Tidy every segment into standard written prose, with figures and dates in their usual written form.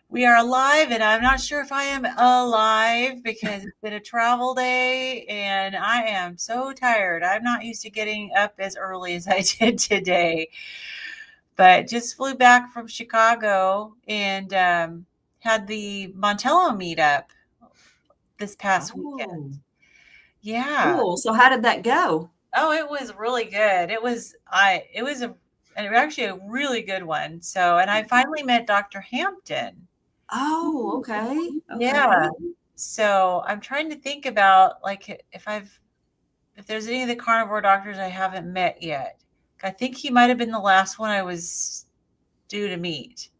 We are alive, and I'm not sure if I am alive because it's been a travel day and I am so tired. I'm not used to getting up as early as I did today, but just flew back from Chicago and had the Montello meetup this past weekend. Oh, Yeah. cool. So how did that go? Oh, it was really good. It was actually a really good one. So, and I finally met Dr. Hampton. Oh, okay. Yeah. Okay. So I'm trying to think about like if there's any of the carnivore doctors I haven't met yet. I think he might have been the last one I was due to meet.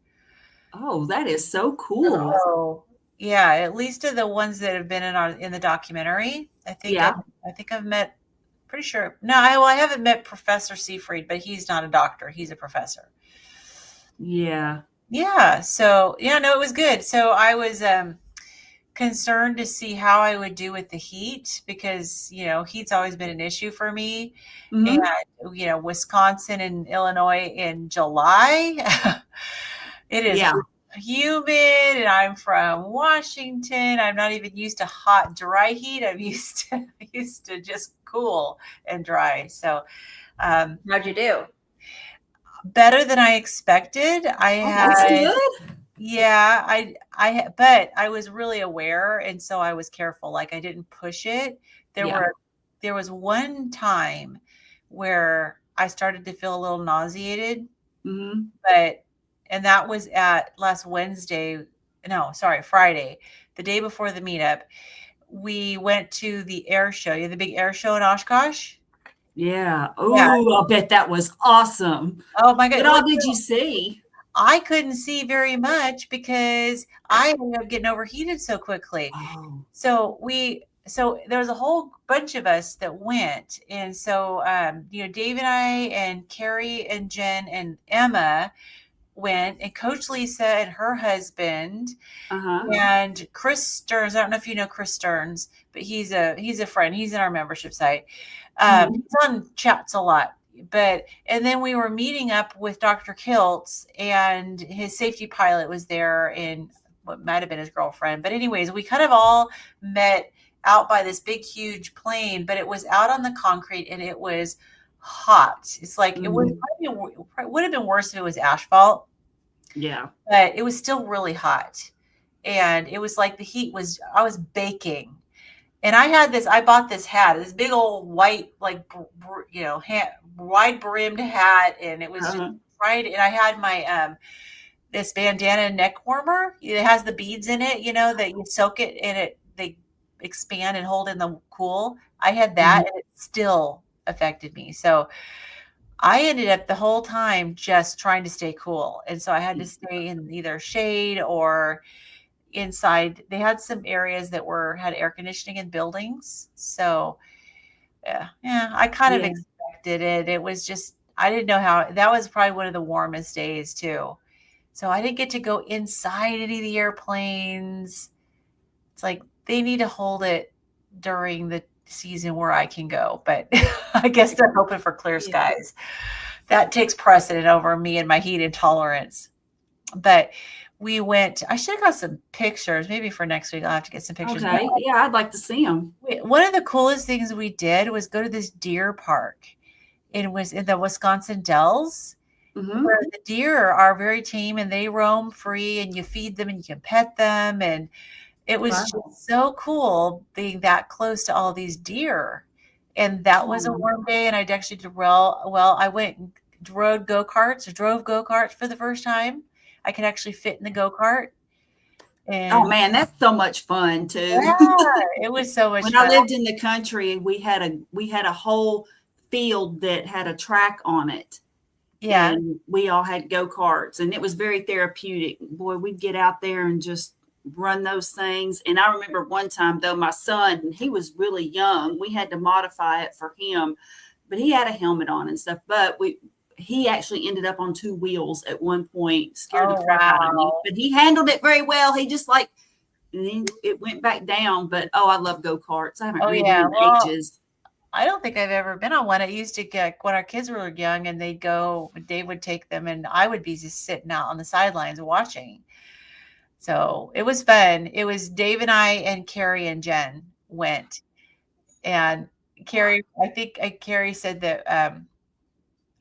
Oh, that is so cool. So yeah, at least of the ones that have been in the documentary. Yeah. I think I've met pretty sure. No, I haven't met Professor Seafried, but he's not a doctor. He's a professor. Yeah. Yeah. So yeah, no, it was good. So I was concerned to see how I would do with the heat because, heat's always been an issue for me. And, Hmm. Wisconsin and Illinois in July, it is Yeah. humid and I'm from Washington. I'm not even used to hot, dry heat. I'm used to just cool and dry. So, um, How'd you do? better than I expected. Oh, that's good. Yeah, but I was really aware, and so I was careful. Like I didn't push it. There Yeah. were there was one time where I started to feel a little nauseated, Hmm. but and that was at last Wednesday. No, sorry, Friday, the day before the meetup. We went to the air show. You know, the big air show in Oshkosh. Yeah. Yeah. Oh, I bet that was awesome. Oh my God. What Well, all did you see? I couldn't see very much because I ended up getting overheated so quickly. Oh, So there was a whole bunch of us that went. And so, Dave and I and Carrie and Jen and Emma went, and Coach Lisa and her husband uh-huh. and Chris Stearns. I don't know if you know Chris Stearns, but he's a friend. He's in our membership site. Hmm. He's on chats a lot. And then we were meeting up with Dr. Kiltz, and his safety pilot was there, and what might have been his girlfriend. But anyways, we kind of all met out by this big, huge plane, but it was out on the concrete and it was hot. It's like it would Hmm. would have been worse if it was asphalt, Yeah. but it was still really hot. And it was like I was baking. And I bought this hat, this big old white, like, hat, wide brimmed hat. And it was just Uh-huh. right. And I had my, this bandana neck warmer. It has the beads in it, that you soak it and they expand and hold in the cool. I had that Mhm. and it still affected me. So I ended up the whole time just trying to stay cool. And so I had to stay in either shade or inside. They had some areas that had air conditioning in buildings. So yeah, I kind of Yeah. expected it. It was just I didn't know how that was probably one of the warmest days too. So I didn't get to go inside any of the airplanes. It's like they need to hold it during the season where I can go, but I guess they're hoping for clear Yeah. skies. That takes precedent over me and my heat intolerance. But I should have got some pictures. Maybe for next week, I'll have to get some pictures. But Okay. Yeah, I'd like to see them. one of the coolest things we did was go to this deer park. It was in the Wisconsin Dells, Hmm. where the deer are very tame and they roam free, and you feed them and you can pet them. And it was Wow. just so cool being that close to all these deer. And that was a Oh, warm day, and I actually did well, I went and drove go-karts for the first time. I could actually fit in the go-kart, oh and man, that's so much fun too. yeah, it was so much When I fun. lived in the country, we had a whole field that had a track on it, Yeah. and we all had go-karts, and it was very therapeutic. Boy, we'd get out there and just run those things. And I remember one time though, my son, he was really young. We had to modify it for him, but he had a helmet on and stuff. But he actually ended up on two wheels at one point, scared the Oh, crap out of me. wow. But he handled it very well. He just like, and then it went back down. But oh, I love go-karts. I haven't Oh, ridden yeah. in Well, ages. I don't think I've ever been on one. I used to get when our kids were young and they'd go, Dave would take them and I would be just sitting out on the sidelines watching. So it was fun. It was Dave and I and Carrie and Jen went. And Carrie, Carrie said that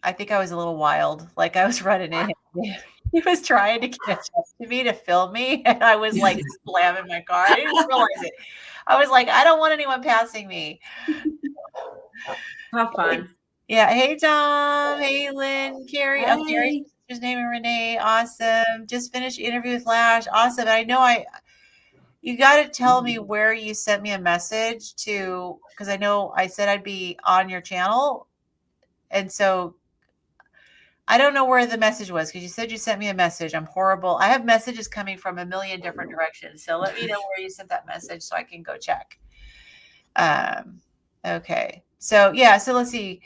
I think I was a little wild. Like I was running in. He was trying to catch up to me to film me, and I was like slamming my car. I didn't realize it. I was like, I don't want anyone passing me. How fun. Yeah. Hey, Tom. Hey, Lynn. Carrie. Oh, Carrie's Hey. sister's name is Renee. Awesome. Just finished interview with Lash. Awesome. I know you got to tell me where you sent me a message to, because I know I said I'd be on your channel. And so I don't know where the message was because you said you sent me a message. I'm horrible. I have messages coming from a million different directions. So let me know where you sent that message so I can go check. Okay. So yeah, so let's see.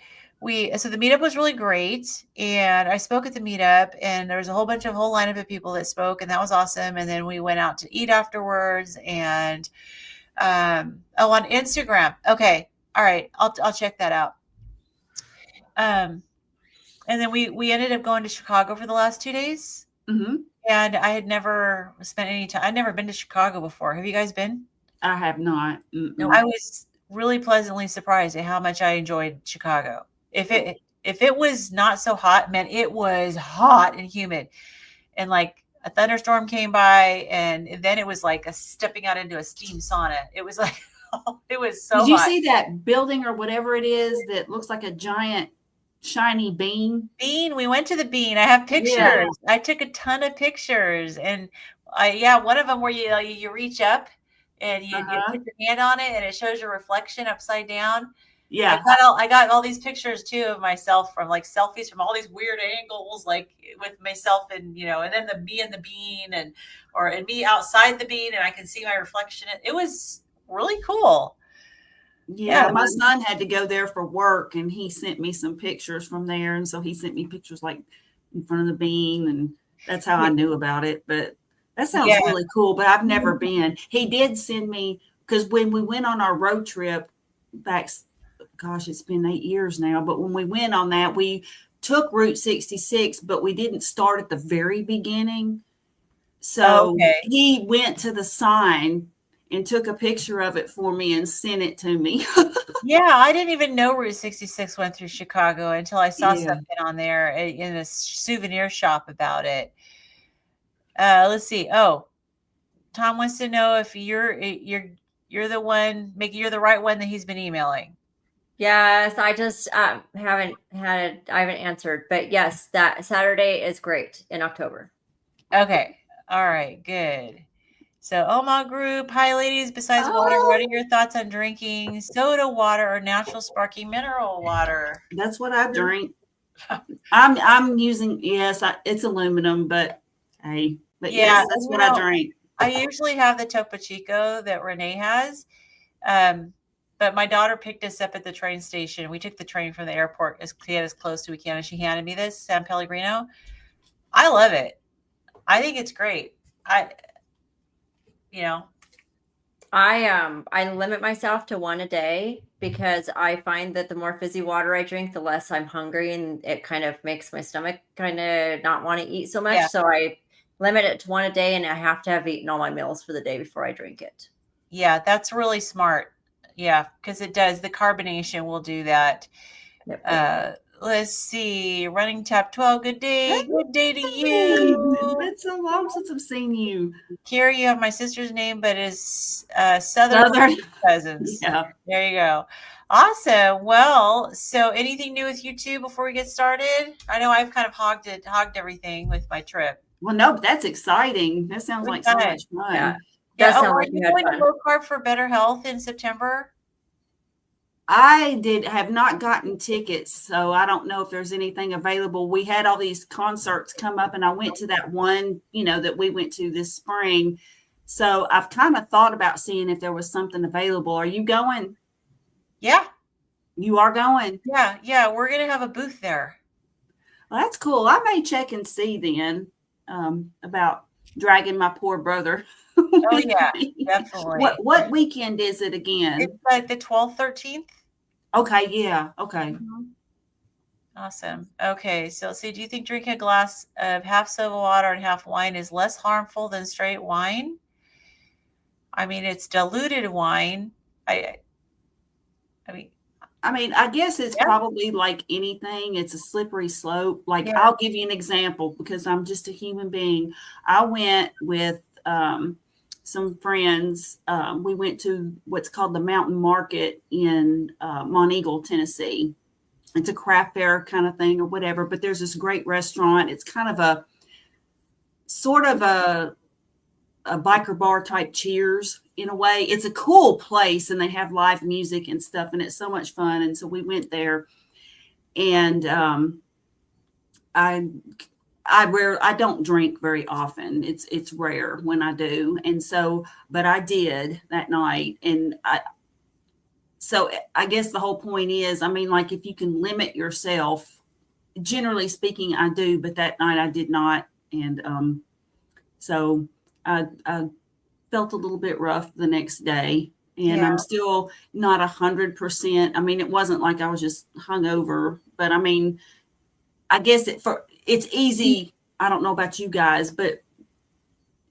So the meetup was really great, and I spoke at the meetup, and there was a whole lineup of people that spoke, and that was awesome. And then we went out to eat afterwards, and on Instagram. Okay, all right, I'll check that out. And then we ended up going to Chicago for the last 2 days, and I had never spent any time. I'd never been to Chicago before. Have you guys been? I have not. No, I was really pleasantly surprised at how much I enjoyed Chicago. If it was not so hot, man, it was hot and humid. And like a thunderstorm came by and then it was like stepping out into a steam sauna. It was like, it was so hot. Did you see that building or whatever it is that looks like a giant shiny bean? We went to the bean. I have pictures. Yeah. I took a ton of pictures, and one of them where you reach up and you put your hand on it and it shows your reflection upside down. Yeah. I got all these pictures too of myself from like selfies from all these weird angles, like with myself and, and then me and the bean and me outside the bean and I can see my reflection. It was really cool. Yeah, my son had to go there for work and he sent me some pictures from there. And so he sent me pictures like in front of the bean and that's how I knew about it. But that sounds really cool, but I've never been. He did send me, because when we went on our road trip back, gosh, it's been 8 years now. But when we went on that, we took Route 66, but we didn't start at the very beginning. So he went to the sign and took a picture of it for me and sent it to me. Yeah, I didn't even know Route 66 went through Chicago until I saw something on there in a souvenir shop about it. Let's see. Oh, Tom wants to know if you're the one, you're the right one that he's been emailing. Yes, I just haven't answered, but yes, that Saturday is great in October. Okay. All right. Good. So, Oma group, hi ladies. Besides water, what are your thoughts on drinking soda water or natural sparkling mineral water? That's what I drink. I'm using it's aluminum, but hey, yes, that's what I drink. I usually have the Topo Chico that Renee has, but my daughter picked us up at the train station. We took the train from the airport as close to we can, and she handed me this San Pellegrino. I love it. I think it's great. I limit myself to one a day because I find that the more fizzy water I drink, the less I'm hungry, and it kind of makes my stomach kind of not want to eat so much. Yeah. So I limit it to one a day, and I have to have eaten all my meals for the day before I drink it. Yeah, that's really smart. Yeah, because it does. The carbonation will do that. Yep. Let's see. Running Tap 12. Good day. Good day to you. It's been so long since I've seen you. Carrie, you have my sister's name, but is Southern cousins. Yeah. There you go. Awesome. Well, so anything new with you two before we get started? I know I've kind of hogged everything with my trip. Well, no, but that's exciting. That sounds like so much fun. Yeah. Are you going to low carb for better health in September? I have not gotten tickets, so I don't know if there's anything available. We had all these concerts come up, and I went to that one, that we went to this spring. So I've kind of thought about seeing if there was something available. Are you going? Yeah. You are going? Yeah. We're going to have a booth there. Well, that's cool. I may check and see then about dragging my poor brother. Oh, yeah, definitely. What weekend is it again? It's like the 12th, 13th. Okay. Yeah. Okay. Awesome. Okay, so let's see. Do you think drinking a glass of half soda water and half wine is less harmful than straight wine? I mean, it's diluted wine. I, I mean, I mean, I guess it's yeah, probably like anything. It's a slippery slope. Like, yeah, I'll give you an example because I'm just a human being. I went with some friends. We went to what's called the Mountain Market in Monteagle, Tennessee. It's a craft fair kind of thing or whatever, but there's this great restaurant. It's kind of a sort of a biker bar type Cheers in a way. It's a cool place and they have live music and stuff and it's so much fun. And so we went there and I I don't drink very often. It's rare when I do. And so but I did that night and I guess the whole point is, I mean, like if you can limit yourself, generally speaking, I do, but that night I did not. And so I felt a little bit rough the next day. And yeah, I'm still not 100%. I mean, it wasn't like I was just hungover, but I mean, I guess it's easy. I don't know about you guys, but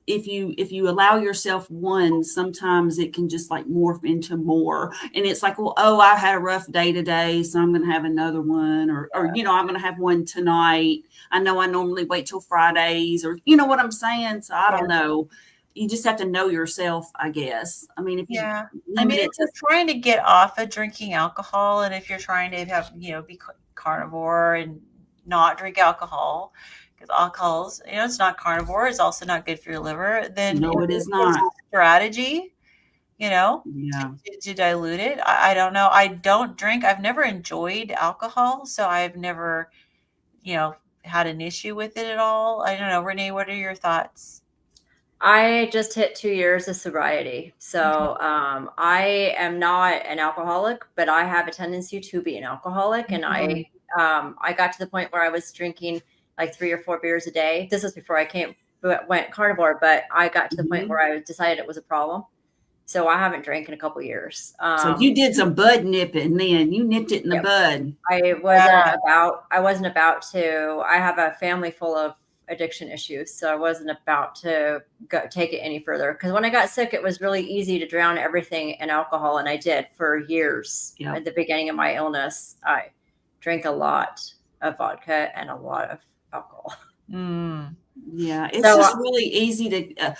if you allow yourself one, sometimes it can just like morph into more. And it's like, well, oh, I had a rough day today, so I'm going to have another one, or you know, I'm going to have one tonight. I know I normally wait till Fridays, or you know what I'm saying. So I yeah, don't know. You just have to know yourself, I guess. I mean, if you yeah. I limit mean, if it to you're trying to get off of drinking alcohol, and if you're trying to have, be carnivore and not drink alcohol, because alcohol's, it's not carnivore, it's also not good for your liver, then no, if it is it's a not. strategy, Yeah. to dilute it. I don't know. I don't drink. I've never enjoyed alcohol, so I've never, you know, had an issue with it at all. I don't know. Renee, what are your thoughts? I just hit 2 years of sobriety. Okay. So I am not an alcoholic, but I have a tendency to be an alcoholic. And Mhm. I got to the point where I was drinking like 3 or 4 beers a day. This was before I went carnivore, but I got to the point Mhm. where I decided it was a problem. So I haven't drank in a couple years. So you did some bud nipping then. You nipped it in the Yep. bud. Yeah. I wasn't about to. I have a family full of addiction issues, so I wasn't about to take it any further. Because when I got sick, it was really easy to drown everything in alcohol, and I did for years. Yeah. At the beginning of my illness, I drank a lot of vodka and a lot of alcohol. Mm. Yeah. It's So just really easy to,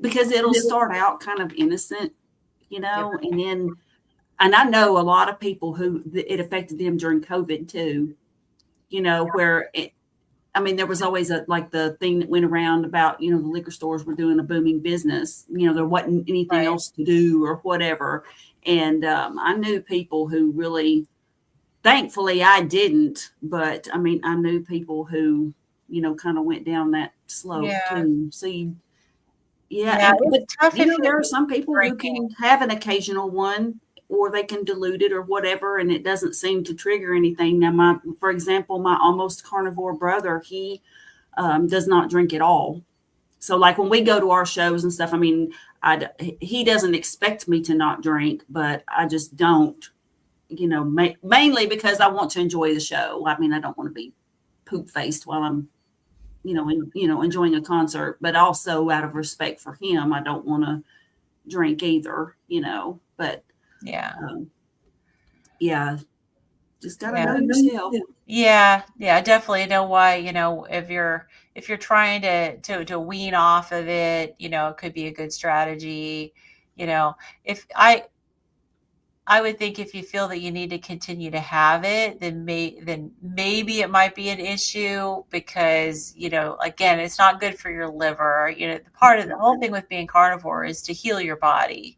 because it'll start out kind of innocent, you yep. know, and I know a lot of people who it affected them during COVID too, you know, I mean, there was always like the thing that went around about, you know, the liquor stores were doing a booming business, you know, there wasn't anything Right. else to do or whatever. And I knew people who really, thankfully I didn't, but I mean, I knew people who, you know, kind of went down that slope Yeah. too. Yeah, Yeah. but It's tough you if know, you're there are some people who drinking. can have an occasional one or they can dilute it or whatever, and it doesn't seem to trigger anything. Now, for example, my almost carnivore brother, he does not drink at all. So, like when we go to our shows and stuff, I mean, he doesn't expect me to not drink, but I just don't. You know, mainly because I want to enjoy the show. I mean, I don't want to be poop faced while I'm enjoying a concert, but also out of respect for him, I don't want to drink either, you know, but Yeah. um, yeah, just got to Yeah. know yourself. Yeah. Yeah. I definitely know why, if you're trying to wean off of it, it could be a good strategy. You know, if I would think if you feel that you need to continue to have it, then maybe it might be an issue because, again, it's not good for your liver. The part of the whole thing with being carnivore is to heal your body.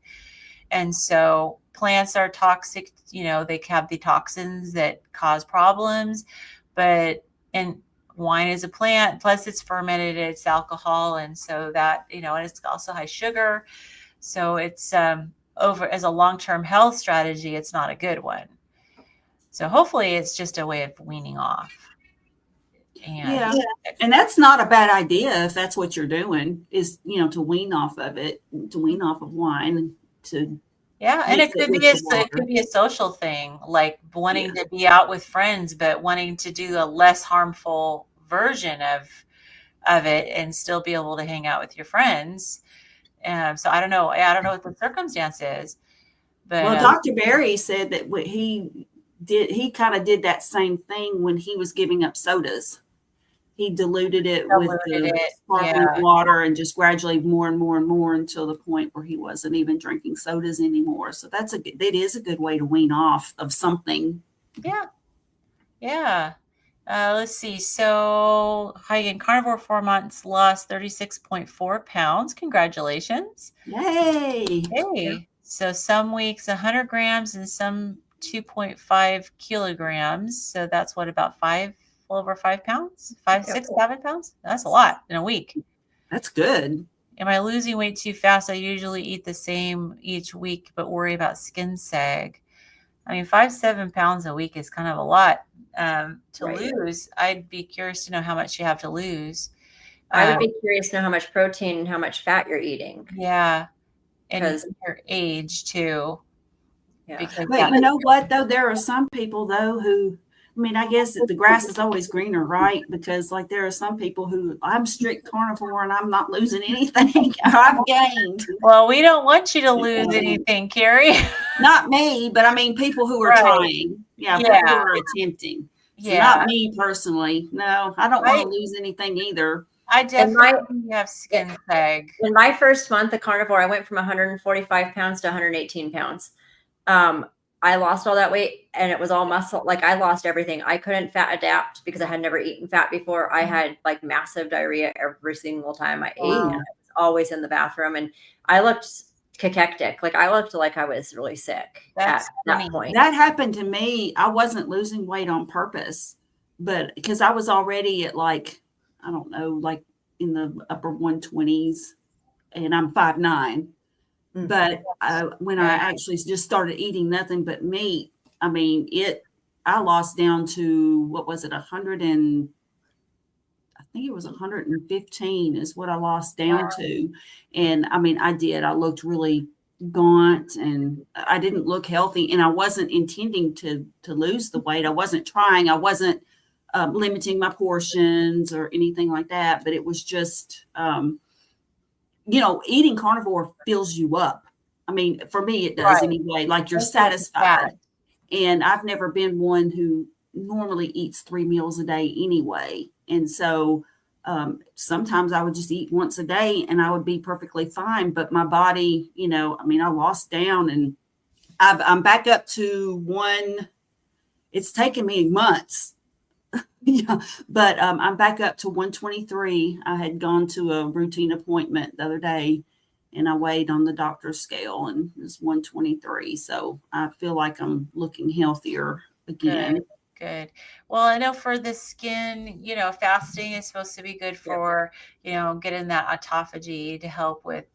And so plants are toxic, they have the toxins that cause problems, and wine is a plant, plus it's fermented, it's alcohol. And so that, and it's also high sugar. So it's, over as a long-term health strategy, it's not a good one. So hopefully it's just a way of weaning off. And Yeah. And that's not a bad idea if that's what you're doing is, to wean off of it, to wean off of wine to Yeah, and mix it with the it water. could be a social thing, like wanting to be out with friends, but wanting to do a less harmful version of it and still be able to hang out with your friends. So I don't know. I don't know what the circumstance is, but Well, Dr. Barry said that what he kind of did that same thing when he was giving up sodas. He diluted it with diluted the it. sparkling Yeah, water and just gradually more and more and more until the point where he wasn't even drinking sodas anymore. So that is a good way to wean off of something. yeah, yeah. Let's see. So, Hagen carnivore 4 months, lost 36.4 pounds. Congratulations. Yay. Hey. So some weeks 100 grams and some 2.5 kilograms. So that's what, about a little over 5 pounds, 5, 6, 7 pounds. That's a lot in a week. That's good. Am I losing weight too fast? I usually eat the same each week, but worry about skin sag. I mean, 5, 7 pounds a week is kind of a lot to lose. I'd be curious to know how much you have to lose. I would be curious to know how much protein and how much fat you're eating. Yeah. And your age too. Yeah. Because But you know what, though? There are some people, though, who, I mean, I guess the grass is always greener, right? Because, like, there are some people who, I'm strict carnivore and I'm not losing anything. I've gained. Well, we don't want you to lose anything, Carrie. Not me, but I mean, people who are trying. Yeah, people who are attempting. So not me personally. No, I don't want to lose anything either. I definitely have skin sag. In my first month of carnivore, I went from 145 pounds to 118 pounds. I lost all that weight and it was all muscle. Like I lost everything. I couldn't fat adapt because I had never eaten fat before. I had like massive diarrhea every single time I ate. And I was always in the bathroom and I looked cachectic. Like I looked like I was really sick at that point. That happened to me. I wasn't losing weight on purpose, but because I was already at like, I don't know, like in the upper 120s and I'm 5'9". But when I actually just started eating nothing but meat, I mean, I lost down to, what was it, 100 and I think it was 115 is what I lost down to. And I mean, I looked really gaunt and I didn't look healthy and I wasn't intending to lose the weight. I wasn't trying. I wasn't limiting my portions or anything like that, but it was just, eating carnivore fills you up. I mean, for me, it does anyway. Like you're satisfied. And I've never been one who normally eats 3 meals a day anyway. And so sometimes I would just eat once a day and I would be perfectly fine. But my body, I lost down and I'm back up to one. It's taken me months. Yeah, but I'm back up to 123. I had gone to a routine appointment the other day and I weighed on the doctor's scale and it was 123. So I feel like I'm looking healthier again. Good. Well, I know for the skin, fasting is supposed to be good for, getting that autophagy to help with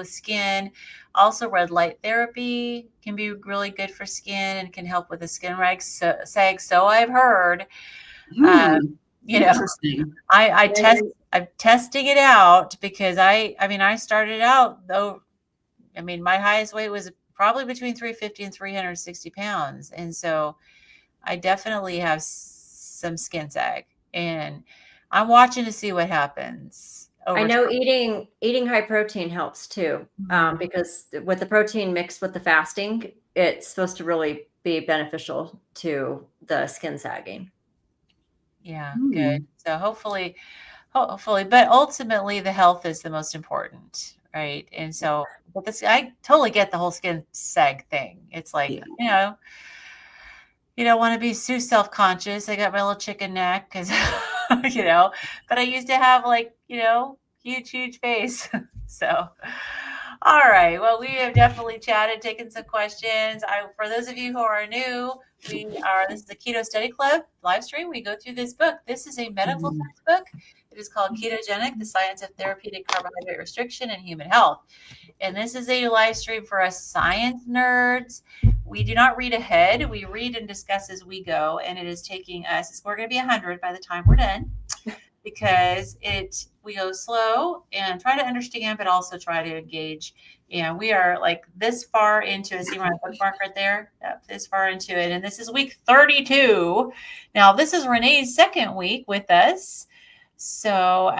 skin. Also, red light therapy can be really good for skin and can help with the skin sag. So I've heard. Interesting. I'm testing it out because I started out though. I mean, my highest weight was probably between 350 and 360 pounds. And so I definitely have some skin sag and I'm watching to see what happens. I know eating high protein helps too, because with the protein mixed with the fasting, it's supposed to really be beneficial to the skin sagging. Yeah, good. So hopefully, but ultimately the health is the most important, right? And so, I totally get the whole skin sag thing. It's like, you don't want to be too self-conscious. I got my little chicken neck because, but I used to have huge face. So, all right. Well, we have definitely chatted, taken some questions. For those of you who are new, this is the Keto Study Club live stream. We go through this book. This is a medical science book. It is called Ketogenic, the Science of Therapeutic Carbohydrate Restriction and Human Health. And this is a live stream for us science nerds. We do not read ahead. We read and discuss as we go. And it is taking us, we're going to be 100 by the time we're done because we go slow and try to understand, but also try to engage. And we are like this far into it. See my bookmark right there? Yep, this far into it. And this is week 32. Now, this is Renee's second week with us. So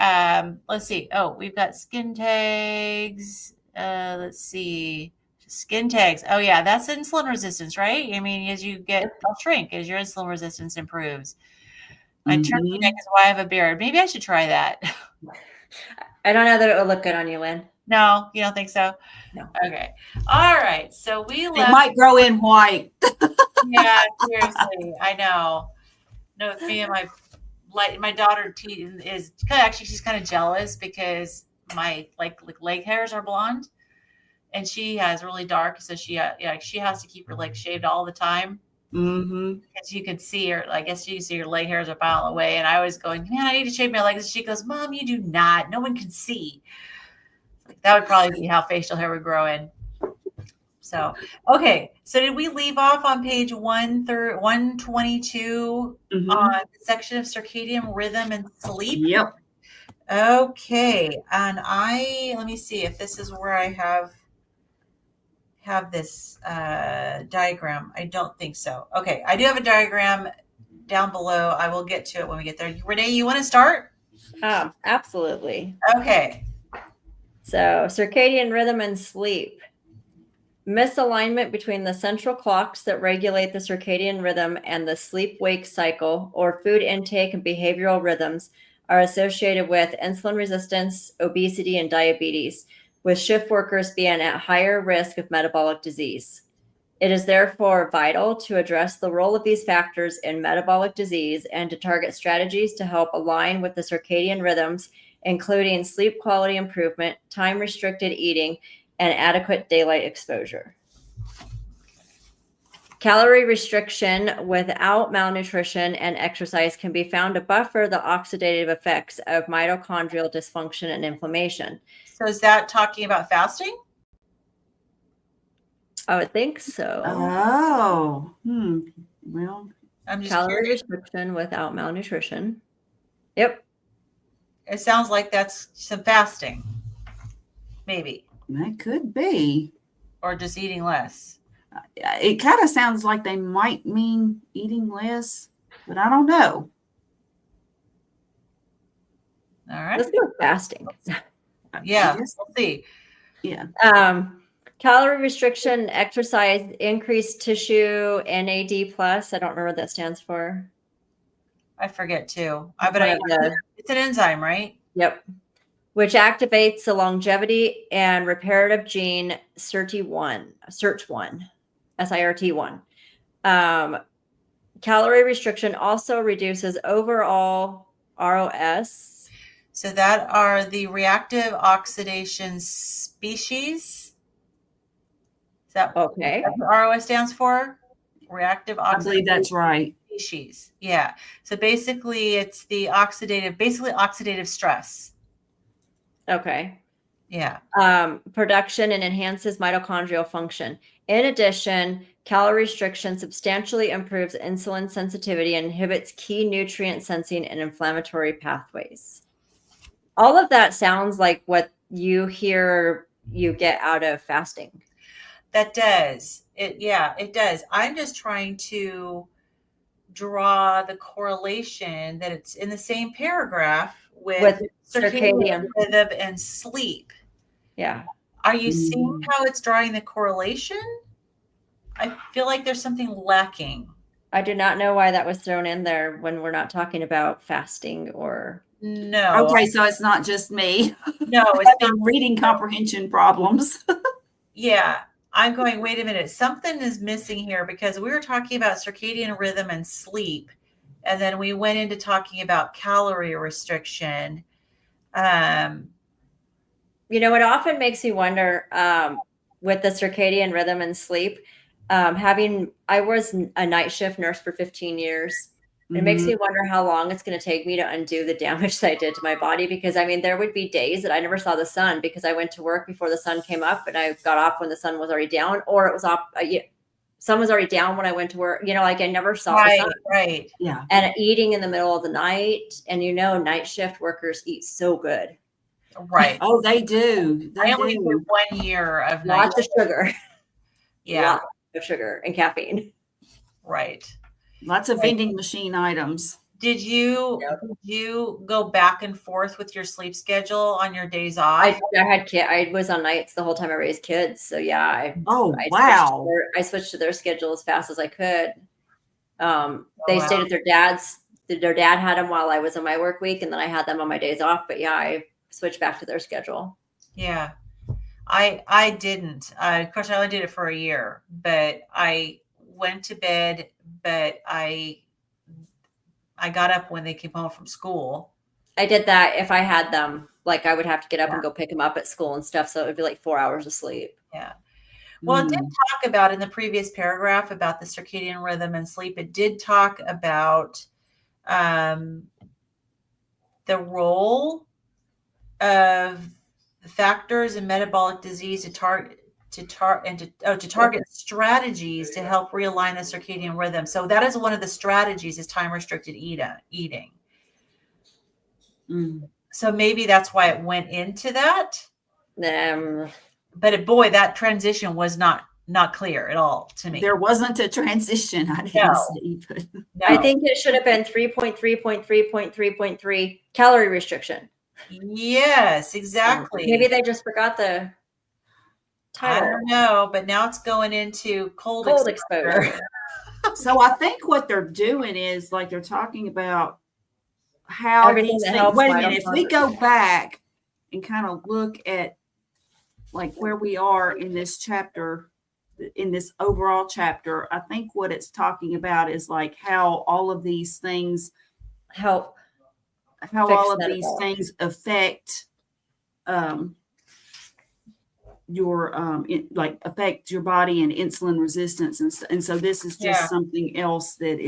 let's see. Oh, we've got skin tags. Let's see. Skin tags. Oh, yeah, that's insulin resistance, right? I mean, as you get, they'll shrink as your insulin resistance improves. My turkey neck is why I have a beard. Maybe I should try that. I don't know that it will look good on you, Lynn. No, you don't think so? No. Okay. All right. So we left. It might grow in white. Yeah, seriously. I know. No, it's me and my daughter is actually, she's kind of jealous because my like leg hairs are blonde and she has really dark. So she has to keep her legs shaved all the time. Because you can see her, I guess you can see her leg hairs a mile away. And I was going, man, I need to shave my legs. And she goes, Mom, you do not. No one can see. That would probably be how facial hair would grow in. So, okay. So did we leave off on page 122 on the section of circadian rhythm and sleep? Yep. Okay. And let me see if this is where I have this diagram. I don't think so. Okay. I do have a diagram down below. I will get to it when we get there. Renee, you want to start? Oh, absolutely. Okay. So circadian rhythm and sleep. Misalignment between the central clocks that regulate the circadian rhythm and the sleep-wake cycle, or food intake and behavioral rhythms, are associated with insulin resistance, obesity, and diabetes, with shift workers being at higher risk of metabolic disease. It is therefore vital to address the role of these factors in metabolic disease and to target strategies to help align with the circadian rhythms, including sleep quality improvement, time-restricted eating, and adequate daylight exposure. Calorie restriction without malnutrition and exercise can be found to buffer the oxidative effects of mitochondrial dysfunction and inflammation. So is that talking about fasting? I would think so. Oh, well, I'm just Calorie curious. restriction without malnutrition. Yep. It sounds like that's some fasting, maybe, that could be. or just eating less. It kind of sounds like they might mean eating less, but I don't know. All right. Let's go with fasting. Yeah, we'll see. Yeah. Calorie restriction, exercise, increased tissue, NAD+. I don't remember what that stands for. I forget too. It's an enzyme, right? Yep. Which activates the longevity and reparative gene SIRT1. Calorie restriction also reduces overall ROS. So that are the reactive oxidation species. Is that Okay? what ROS stands for? Reactive I believe that's right. species. Yeah. So basically, it's the oxidative stress. Okay. Yeah. Production and enhances mitochondrial function. In addition, calorie restriction substantially improves insulin sensitivity and inhibits key nutrient sensing and inflammatory pathways. All of that sounds like what you hear you get out of fasting. That does. It does. I'm just trying to draw the correlation that it's in the same paragraph with circadian rhythm and sleep. Yeah. Are you seeing how it's drawing the correlation? I feel like there's something lacking. I do not know why that was thrown in there when we're not talking about fasting or. No. Okay, so it's not just me. No, it's not reading comprehension problems. Yeah. I'm going, wait a minute, something is missing here because we were talking about circadian rhythm and sleep. And then we went into talking about calorie restriction. It often makes me wonder with the circadian rhythm and sleep, I was a night shift nurse for 15 years. It makes me wonder how long it's going to take me to undo the damage that I did to my body. Because there would be days that I never saw the sun because I went to work before the sun came up and I got off when the sun was already down, or it was off. sun was already down when I went to work. Like I never saw the Right, sun. right. Yeah. And eating in the middle of the night, and night shift workers eat so good. Right. Oh, they do. I They only did do. 1 year of night. Lots of sugar. Yeah. Lots of sugar and caffeine. Right. Lots of vending machine items. Did you go back and forth with your sleep schedule on your days off? I was on nights the whole time I raised kids. So yeah, Wow. I switched to their schedule as fast as I could. They stayed at their dad's. Their dad had them while I was on my work week, and then I had them on my days off. But yeah, I switched back to their schedule. Yeah. I didn't. Of course, I only did it for a year, but I went to bed, but I got up when they came home from school. I did that if I had them. Like I would have to get up and go pick them up at school and stuff. So it would be like 4 hours of sleep. Yeah. Well, it did talk about in the previous paragraph about the circadian rhythm and sleep. It did talk about the role of the factors in metabolic disease to target strategies to help realign the circadian rhythm. So that is one of the strategies is time restricted eating. So maybe that's why it went into that. But boy, that transition was not clear at all to me. There wasn't a transition. I didn't see. But No. I think it should have been 3.3.3.3.3 calorie restriction. Yes, exactly. Maybe they just forgot the title. I don't know, but now it's going into cold exposure. So I think what they're doing is like they're talking about how everything that helps. Wait a minute, if we go back and kind of look at like where we are in this chapter, in this overall chapter, I think what it's talking about is like how all of these things help, how all of these things affect your affect your body and insulin resistance, and so this is just something else that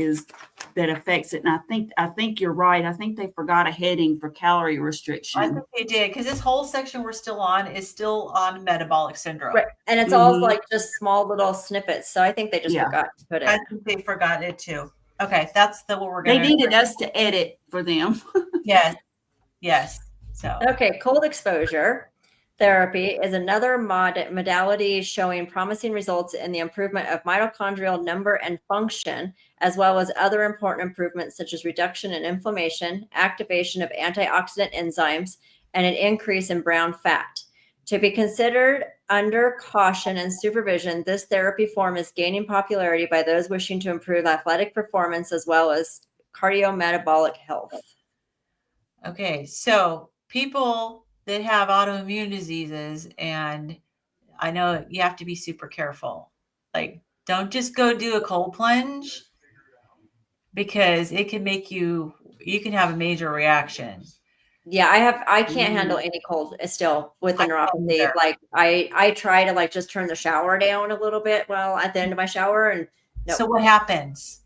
affects it. And I think you're right. I think they forgot a heading for calorie restriction. I think they did, because this whole section we're still on is still on metabolic syndrome, right? And it's all like just small little snippets. So I think they just forgot to put it. I think they forgot it too. Okay, that's what we're going to. They needed us to edit for them. Yes. So okay, cold exposure therapy is another modality showing promising results in the improvement of mitochondrial number and function, as well as other important improvements such as reduction in inflammation, activation of antioxidant enzymes, and an increase in brown fat. To be considered under caution and supervision, this therapy form is gaining popularity by those wishing to improve athletic performance as well as cardiometabolic health. Okay, so people that have autoimmune diseases, and I know you have to be super careful. Like, don't just go do a cold plunge, because it can make you can have a major reaction. Yeah, I can't handle any cold still with the neuropathy. Like I try to like just turn the shower down a little bit while at the end of my shower, and So what happens?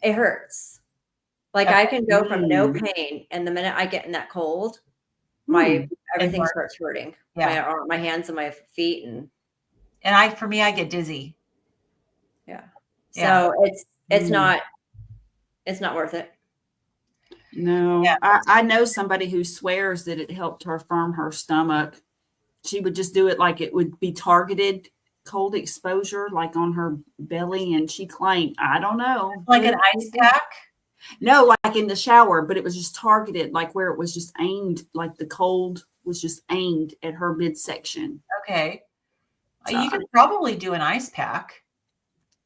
It hurts. Like I can go from no pain, and the minute I get in that cold, everything starts hurting. Yeah. My hands and my feet, and for me, I get dizzy. Yeah. So it's not worth it. No, I know somebody who swears that it helped her firm her stomach. She would just do it like it would be targeted cold exposure, like on her belly, and she claimed, I don't know, like an ice pack. No, like in the shower, but it was just targeted, like where it was just aimed, like the cold was just aimed at her midsection. Okay, you could probably do an ice pack.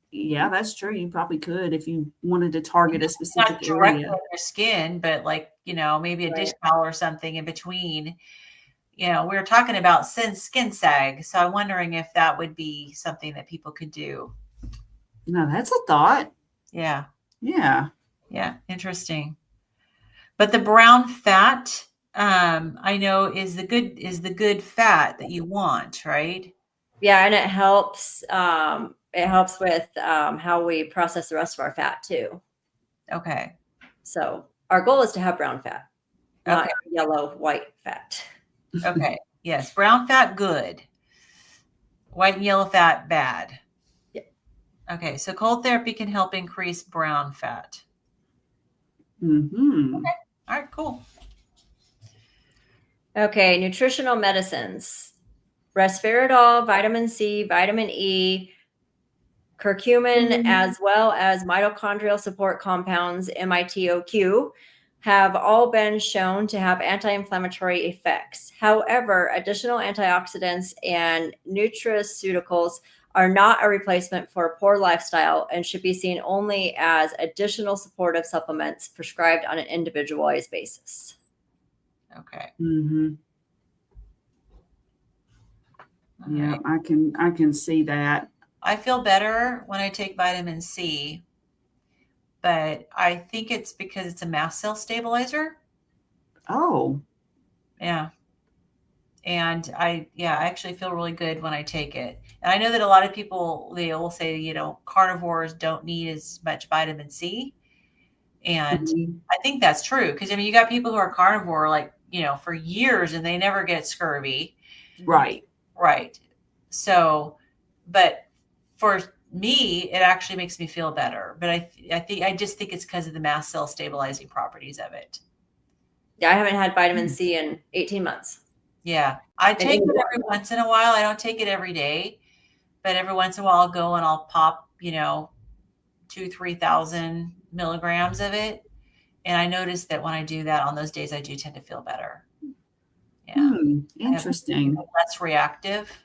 Yeah, that's true. You probably could if you wanted to target a specific not directly area. on your skin, but like, maybe a dish towel or something in between. We were talking about skin sag. So I'm wondering if that would be something that people could do. No, that's a thought. Yeah. Yeah. Yeah. Interesting. But the brown fat, I know is the good fat that you want, right? Yeah. And it helps. It helps with how we process the rest of our fat too. Okay. So our goal is to have brown fat, not yellow, white fat. Okay. Yes. Brown fat, good. White and yellow fat, bad. Yeah. Okay, so cold therapy can help increase brown fat. Mm-hmm. Okay. All right, cool. Okay, nutritional medicines. Resveratrol, vitamin C, vitamin E, curcumin, as well as mitochondrial support compounds, MITOQ, have all been shown to have anti-inflammatory effects. However, additional antioxidants and nutraceuticals are not a replacement for a poor lifestyle and should be seen only as additional supportive supplements prescribed on an individualized basis. Okay. Mm-hmm. All Yeah, right. I can see that. I feel better when I take vitamin C, but I think it's because it's a mast cell stabilizer. Oh, Yeah. And I actually feel really good when I take it. And I know that a lot of people, they will say, carnivores don't need as much vitamin C. And mhm. I think that's true. Because, I mean, you got people who are carnivore, like, for years and they never get scurvy. Right. Right. So, but for me, it actually makes me feel better. But I just think it's because of the mast cell stabilizing properties of it. Yeah, I haven't had vitamin C in 18 months. Yeah. I And take it anymore. every once in a while. I don't take it every day, but every once in a while I'll go and I'll pop, 2,000-3,000 milligrams of it. And I notice that when I do that on those days, I do tend to feel better. Yeah. I have Interesting. less reactive. So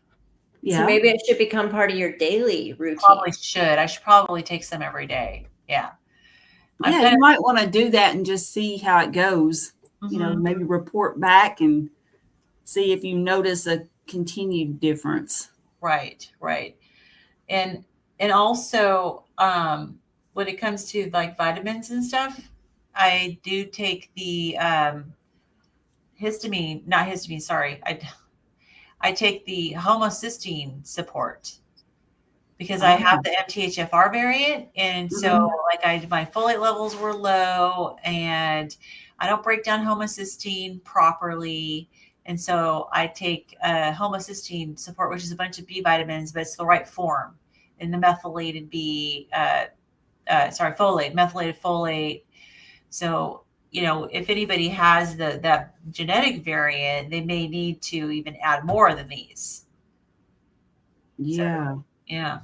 Yeah. maybe it should become part of your daily routine. Probably should. I should probably take some every day. Yeah. Yeah, you might want to do that and just see how it goes. Mhm. Maybe report back and see if you notice a continued difference. Right. And also, when it comes to like vitamins and stuff, I do take the not histamine, sorry. I take the homocysteine support because I have the MTHFR variant. And so like my folate levels were low and I don't break down homocysteine properly. And so I take homocysteine support, which is a bunch of B vitamins, but it's the right form in the methylated methylated folate. So, if anybody has that genetic variant, they may need to even add more than these. Yeah. So, yeah.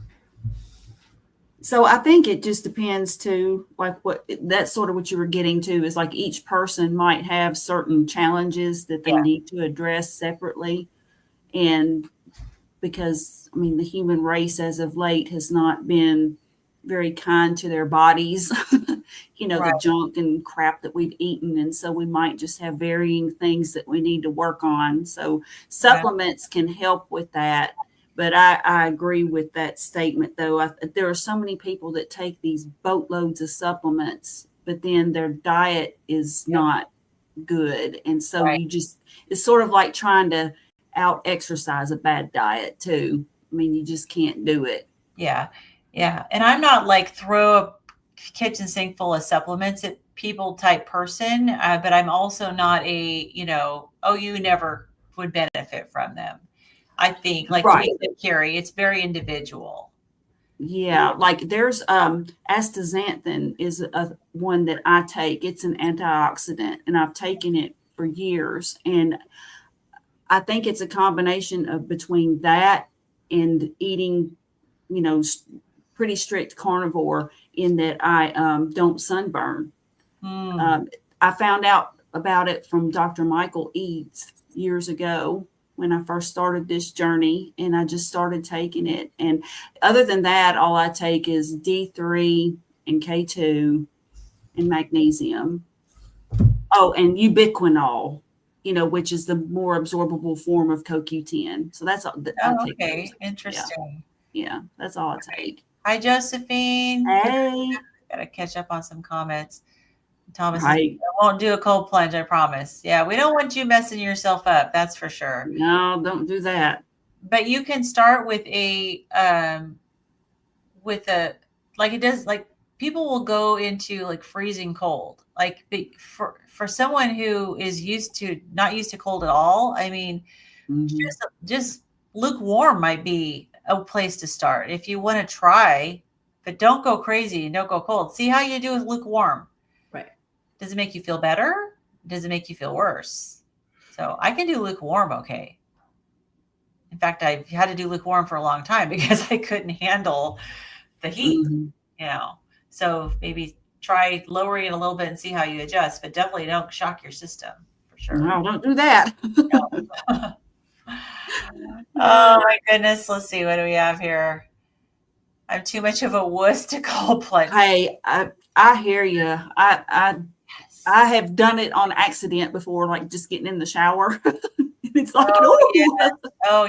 So I think it just depends too, like that's sort of what you were getting to is like each person might have certain challenges that they Yeah. need to address separately. And because, I mean, the human race as of late has not been very kind to their bodies, the junk and crap that we've eaten. And so we might just have varying things that we need to work on. So supplements can help with that. But I agree with that statement, though. There are so many people that take these boatloads of supplements, but then their diet is not good. And so it's sort of like trying to out exercise a bad diet too. I mean, you just can't do it. Yeah. And I'm not like throw a kitchen sink full of supplements at people type person, but I'm also not a, you never would benefit from them. I think, like you said, Carrie, it's very individual. Yeah, like there's astaxanthin is one that I take. It's an antioxidant, and I've taken it for years. And I think it's a combination of between that and eating, pretty strict carnivore in that I don't sunburn. I found out about it from Dr. Michael Eads years ago when I first started this journey, and I just started taking it. And other than that, all I take is D3 and K2 and magnesium. Oh, and ubiquinol, which is the more absorbable form of CoQ10. So that's all. Okay. Interesting. Yeah, that's all I take. Hi, Josephine. Hey. Gotta catch up on some comments. Thomas says, I won't do a cold plunge, I promise. Yeah, we don't want you messing yourself up. That's for sure. No, don't do that. But you can start with like it does, like people will go into like freezing cold. Like for someone who is not used to cold at all, I mean, just lukewarm might be a place to start. If you want to try but don't go crazy and don't go cold. See how you do with lukewarm. Right. Does it make you feel better? Does it make you feel worse? So I can do lukewarm okay. In fact, I had to do lukewarm for a long time because I couldn't handle the heat, So maybe try lowering it a little bit and see how you adjust, but definitely don't shock your system for sure. No, don't do that. No. Oh my goodness. Let's see. What do we have here? I'm too much of a wuss to cold plunge. Hey, I hear you. I have done it on accident before, like just getting in the shower. It's like,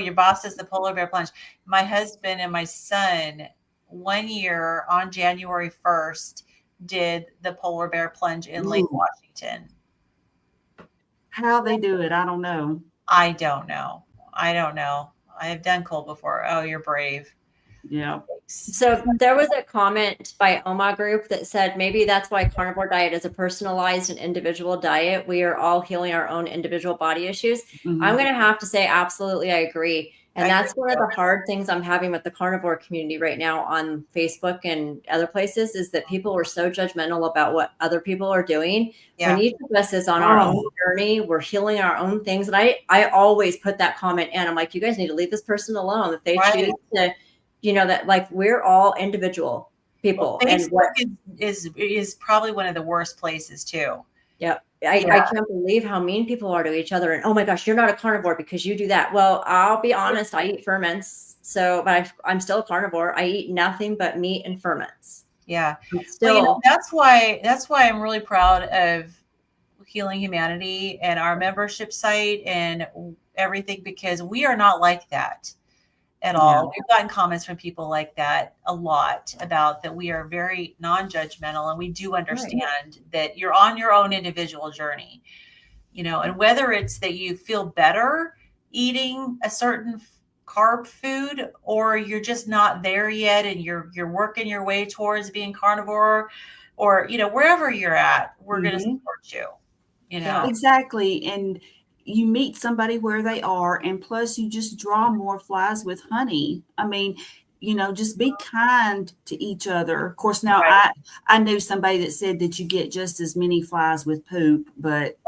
your boss does the polar bear plunge. My husband and my son 1 year on January 1st did the polar bear plunge in Lake Washington. How they do it, I don't know. I don't know. I have done cold before. Oh, you're brave. Yeah. So there was a comment by OMA Group that said maybe that's why carnivore diet is a personalized and individual diet. We are all healing our own individual body issues. Mm-hmm. I'm going to have to say, absolutely, I agree. And that's one of the hard things I'm having with the carnivore community right now on Facebook and other places is that people are so judgmental about what other people are doing. Yeah. When each of us is on our own journey, we're healing our own things. And I always put that comment in. I'm like, you guys need to leave this person alone. If they choose to, that like we're all individual people. Well, Facebook is probably one of the worst places too. Yeah. I can't believe how mean people are to each other. And, oh my gosh, you're not a carnivore because you do that. Well, I'll be honest. I eat ferments. But I'm still a carnivore. I eat nothing but meat and ferments. Yeah. Still, that's why I'm really proud of Healing Humanity and our membership site and everything, because we are not like that at all. We've gotten comments from people like that a lot about that we are very non-judgmental, and we do understand that you're on your own individual journey, and whether it's that you feel better eating a certain carb food or you're just not there yet and you're working your way towards being carnivore, or wherever you're at, we're going to support you. Exactly. And you meet somebody where they are, and plus you just draw more flies with honey. I mean, just be kind to each other. Of course, now I knew somebody that said that you get just as many flies with poop, but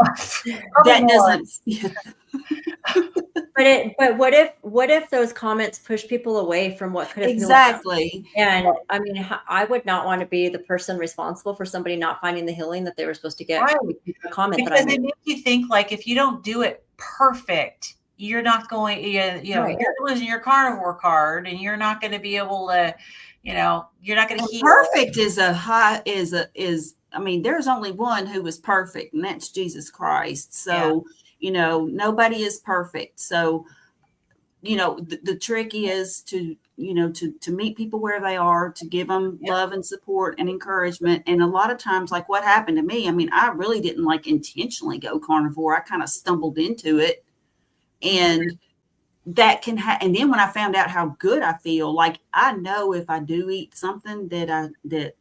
that doesn't. But what if those comments push people away from what could have exactly? And I mean, I would not want to be the person responsible for somebody not finding the healing that they were supposed to get. A comment because it makes you think like if you don't do it perfect, you're not going. You're losing your carnivore card, and you're not going to be able to. You're not going to heal. Perfect is I mean, there's only one who was perfect, and that's Jesus Christ. So. Nobody is perfect. So, the trick is to meet people where they are, to give them love and support and encouragement. And a lot of times, like what happened to me, I mean, I really didn't intentionally go carnivore. I kind of stumbled into it, and that can and then when I found out how good I feel, like I know if I do eat something that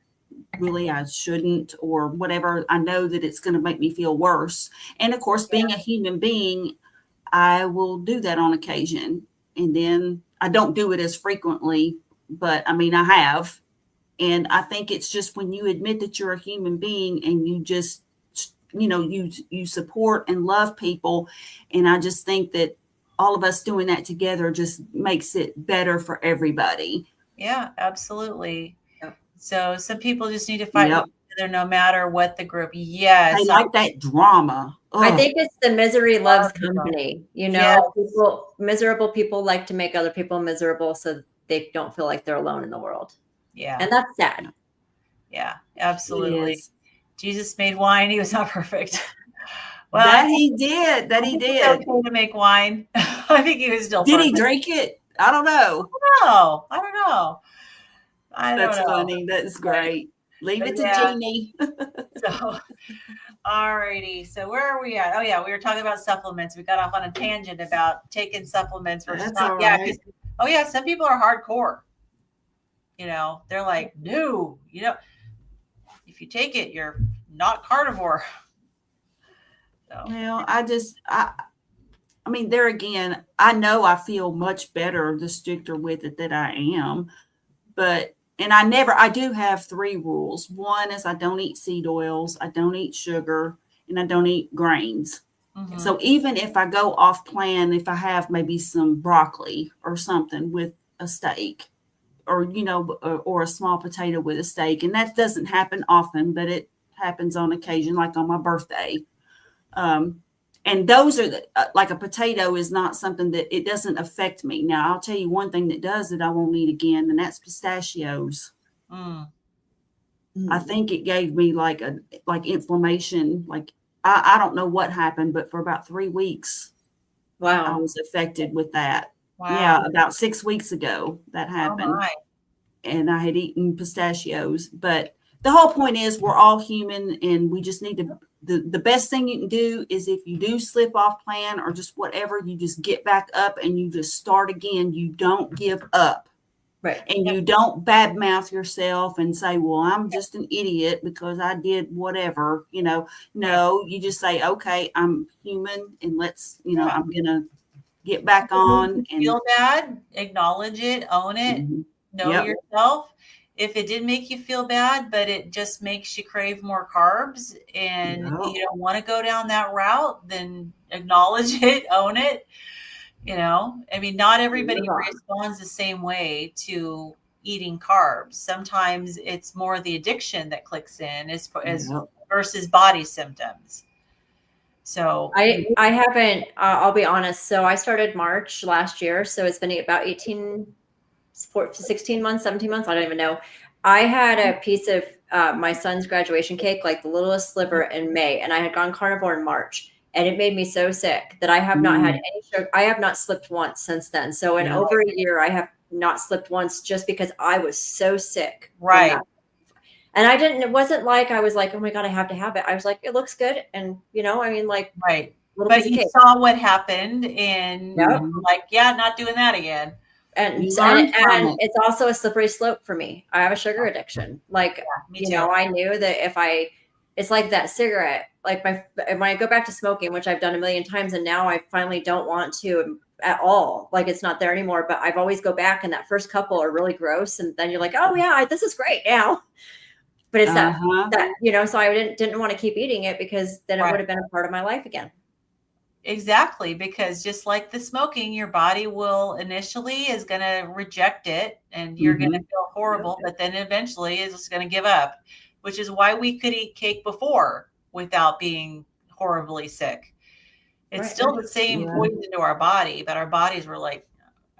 really I shouldn't or whatever, I know that it's going to make me feel worse. And of course, being a human being, I will do that on occasion. And then I don't do it as frequently, but I mean, I have. And I think it's just when you admit that you're a human being and you just, you support and love people. And I just think that all of us doing that together just makes it better for everybody. Yeah, absolutely. So some people just need to fight together no matter what the group. Yes. I like that drama. Ugh. I think it's the misery loves company. Miserable people like to make other people miserable so they don't feel like they're alone in the world. Yeah. And that's sad. Yeah, absolutely. Jesus made wine. He was not perfect. Well, that he did. Okay to make wine. I think he was still Did perfect. He drink it? I don't know. I don't know. That's funny. That's great. Leave it to Jeannie. So, all righty. So where are we at? Oh yeah, we were talking about supplements. We got off on a tangent about taking supplements versus not. Right. Some people are hardcore. They're like, no, if you take it, you're not carnivore. So. Well, I mean, there again, I know I feel much better the stricter with it that I am, but And I do have 3 rules. One is I don't eat seed oils, I don't eat sugar, and I don't eat grains. Mhm. So even if I go off plan, if I have maybe some broccoli or something with a steak, or or a small potato with a steak, and that doesn't happen often, but it happens on occasion, like on my birthday. And those are like a potato is not something that it doesn't affect me. Now I'll tell you one thing that does that I won't eat again, and that's pistachios. Mm. I think it gave me like inflammation. Like I don't know what happened, but for about 3 weeks I Wow. was affected with that. Yeah, Wow. about 6 weeks ago that Oh happened. my. And I had eaten pistachios. But the whole point is we're all human, and we just need to the best thing you can do is if you do slip off plan or just whatever, you just get back up and you just start again. You don't give up. Right. And you don't badmouth yourself and say, well, I'm just an idiot because I did whatever, No, you just say, okay, I'm human, and let's, I'm going to get back on. And Feel bad, acknowledge it, own it, know Yep. yourself. If it did make you feel bad, but it just makes you crave more carbs and Yep. you don't want to go down that route, then acknowledge it, own it. I mean, not everybody Move on. responds the same way to eating carbs. Sometimes it's more the addiction that clicks in as Yep. versus body symptoms. So I haven't, I'll be honest. So I started March last year. So it's been about 16 months, 17 months. I don't even know. I had a piece of my son's graduation cake, like the littlest sliver, in May, and I had gone carnivore in March, and it made me so sick that I have not had any sugar. I have not slipped once since then. So in over a year, I have not slipped once just because I was so sick. Right. And it wasn't like I was like, oh my God, I have to have it. I was like, it looks good. And, I mean, like, right. little But piece of you cake. saw what happened and Yep. like, yeah, not doing that again. And learn from it. it's also a slippery slope for me. I have a sugar addiction. Like, Me too. I knew that it's like that cigarette, like when I go back to smoking, which I've done a million times, and now I finally don't want to at all. Like, it's not there anymore, but I've always go back, and that first couple are really gross. And then you're like, oh yeah, this is great now. But it's that, so I didn't want to keep eating it because then it would have been a part of my life again. Exactly, because just like the smoking, your body will initially is going to reject it and you're going to feel horrible, but then eventually is just going to give up, which is why we could eat cake before without being horribly sick. It's still the same poison to our body, but our bodies were like,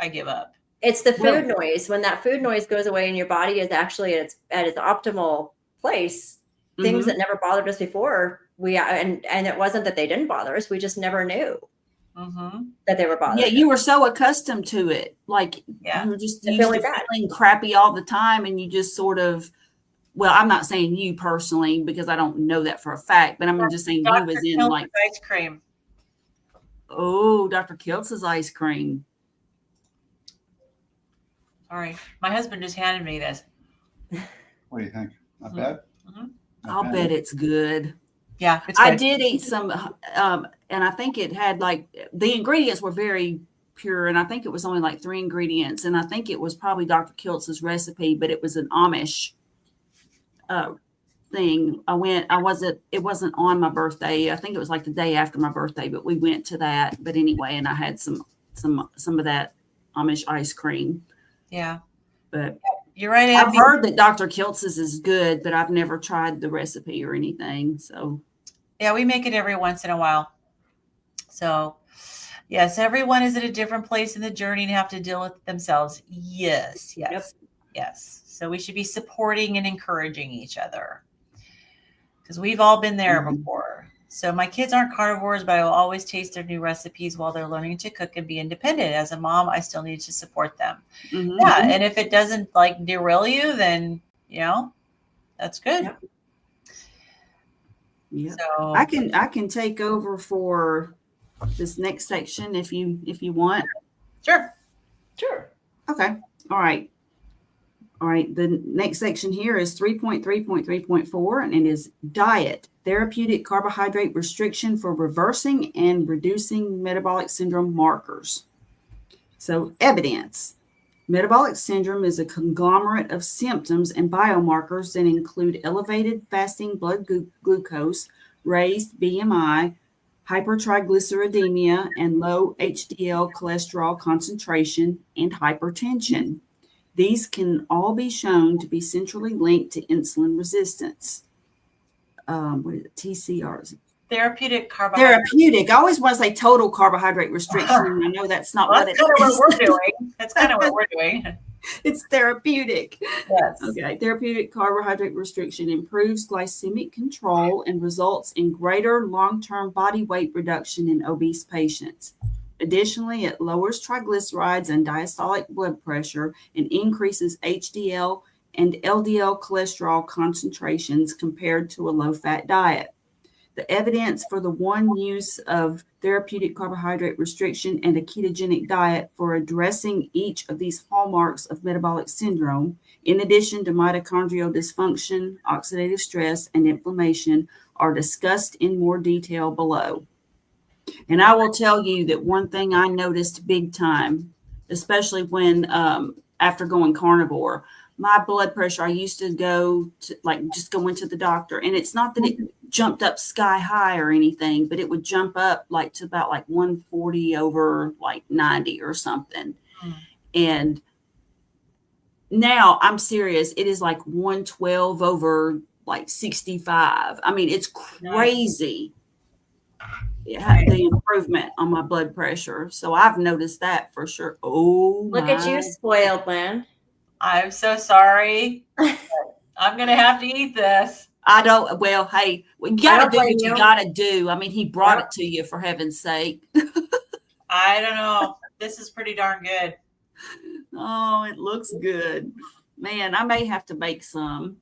I give up. It's the food noise. When that food noise goes away and your body is actually at its optimal place, things that never bothered us before, and it wasn't that they didn't bother us, we just never knew that they were bothering us. Yeah, you were so accustomed to it. Like you were just used to feeling crappy all the time, and you just sort of, well, I'm not saying you personally because I don't know that for a fact, but I'm just saying Dr. you as in Kiltz's like ice cream. Oh, Dr. Kiltz's ice cream. Sorry, my husband just handed me this. What do you think? Not bad? I'll bet it's good. Yeah, it's good. I did eat some, and I think it had like the ingredients were very pure, and I think it was only like 3 ingredients, and I think it was probably Dr. Kiltz's recipe, but it was an Amish thing. It wasn't on my birthday. I think it was like the day after my birthday, but we went to that. But anyway, and I had some of that Amish ice cream. Yeah, but you're right. I've heard that Dr. Kiltz's is good, but I've never tried the recipe or anything. So yeah, we make it every once in a while. So yes, everyone is at a different place in the journey and have to deal with it themselves. Yes. So we should be supporting and encouraging each other because we've all been there before. So my kids aren't carnivores, but I will always taste their new recipes while they're learning to cook and be independent. As a mom, I still need to support them. Yeah. And if it doesn't like derail you, then, that's good. Yeah. So I can take over for this next section if you want. Sure. Okay. All right. The next section here is 3.3.3.4, and it is diet, therapeutic carbohydrate restriction for reversing and reducing metabolic syndrome markers. So evidence. Metabolic syndrome is a conglomerate of symptoms and biomarkers that include elevated fasting blood glucose, raised BMI, hypertriglyceridemia, and low HDL cholesterol concentration, and hypertension. These can all be shown to be centrally linked to insulin resistance. What is it? TCRs. Therapeutic carbohydrate. Therapeutic. I always want to say total carbohydrate restriction. And I know that's not what it That's kind of is. what we're doing. That's kind of what we're doing. It's therapeutic. Yes. Okay. Therapeutic carbohydrate restriction improves glycemic control and results in greater long-term body weight reduction in obese patients. Additionally, it lowers triglycerides and diastolic blood pressure and increases HDL and LDL cholesterol concentrations compared to a low-fat diet. The evidence for the one use of therapeutic carbohydrate restriction and a ketogenic diet for addressing each of these hallmarks of metabolic syndrome, in addition to mitochondrial dysfunction, oxidative stress, and inflammation, are discussed in more detail below. And I will tell you that one thing I noticed big time, especially when after going carnivore, my blood pressure, I used to go to just go into the doctor, and it's not that it jumped up sky high or anything, but it would jump up to about 140 over 90 or something. And now I'm serious. It is 112 over 65. I mean, it's crazy. Yeah, the improvement on my blood pressure. So I've noticed that for sure. Oh, look at you, spoiled Lynn. I'm so sorry. I'm going to have to eat this. I don't. Well, hey, you got to do what you got to do. I mean, he brought it to you, for heaven's sake. I don't know. This is pretty darn good. Oh, it looks good. Man, I may have to make some.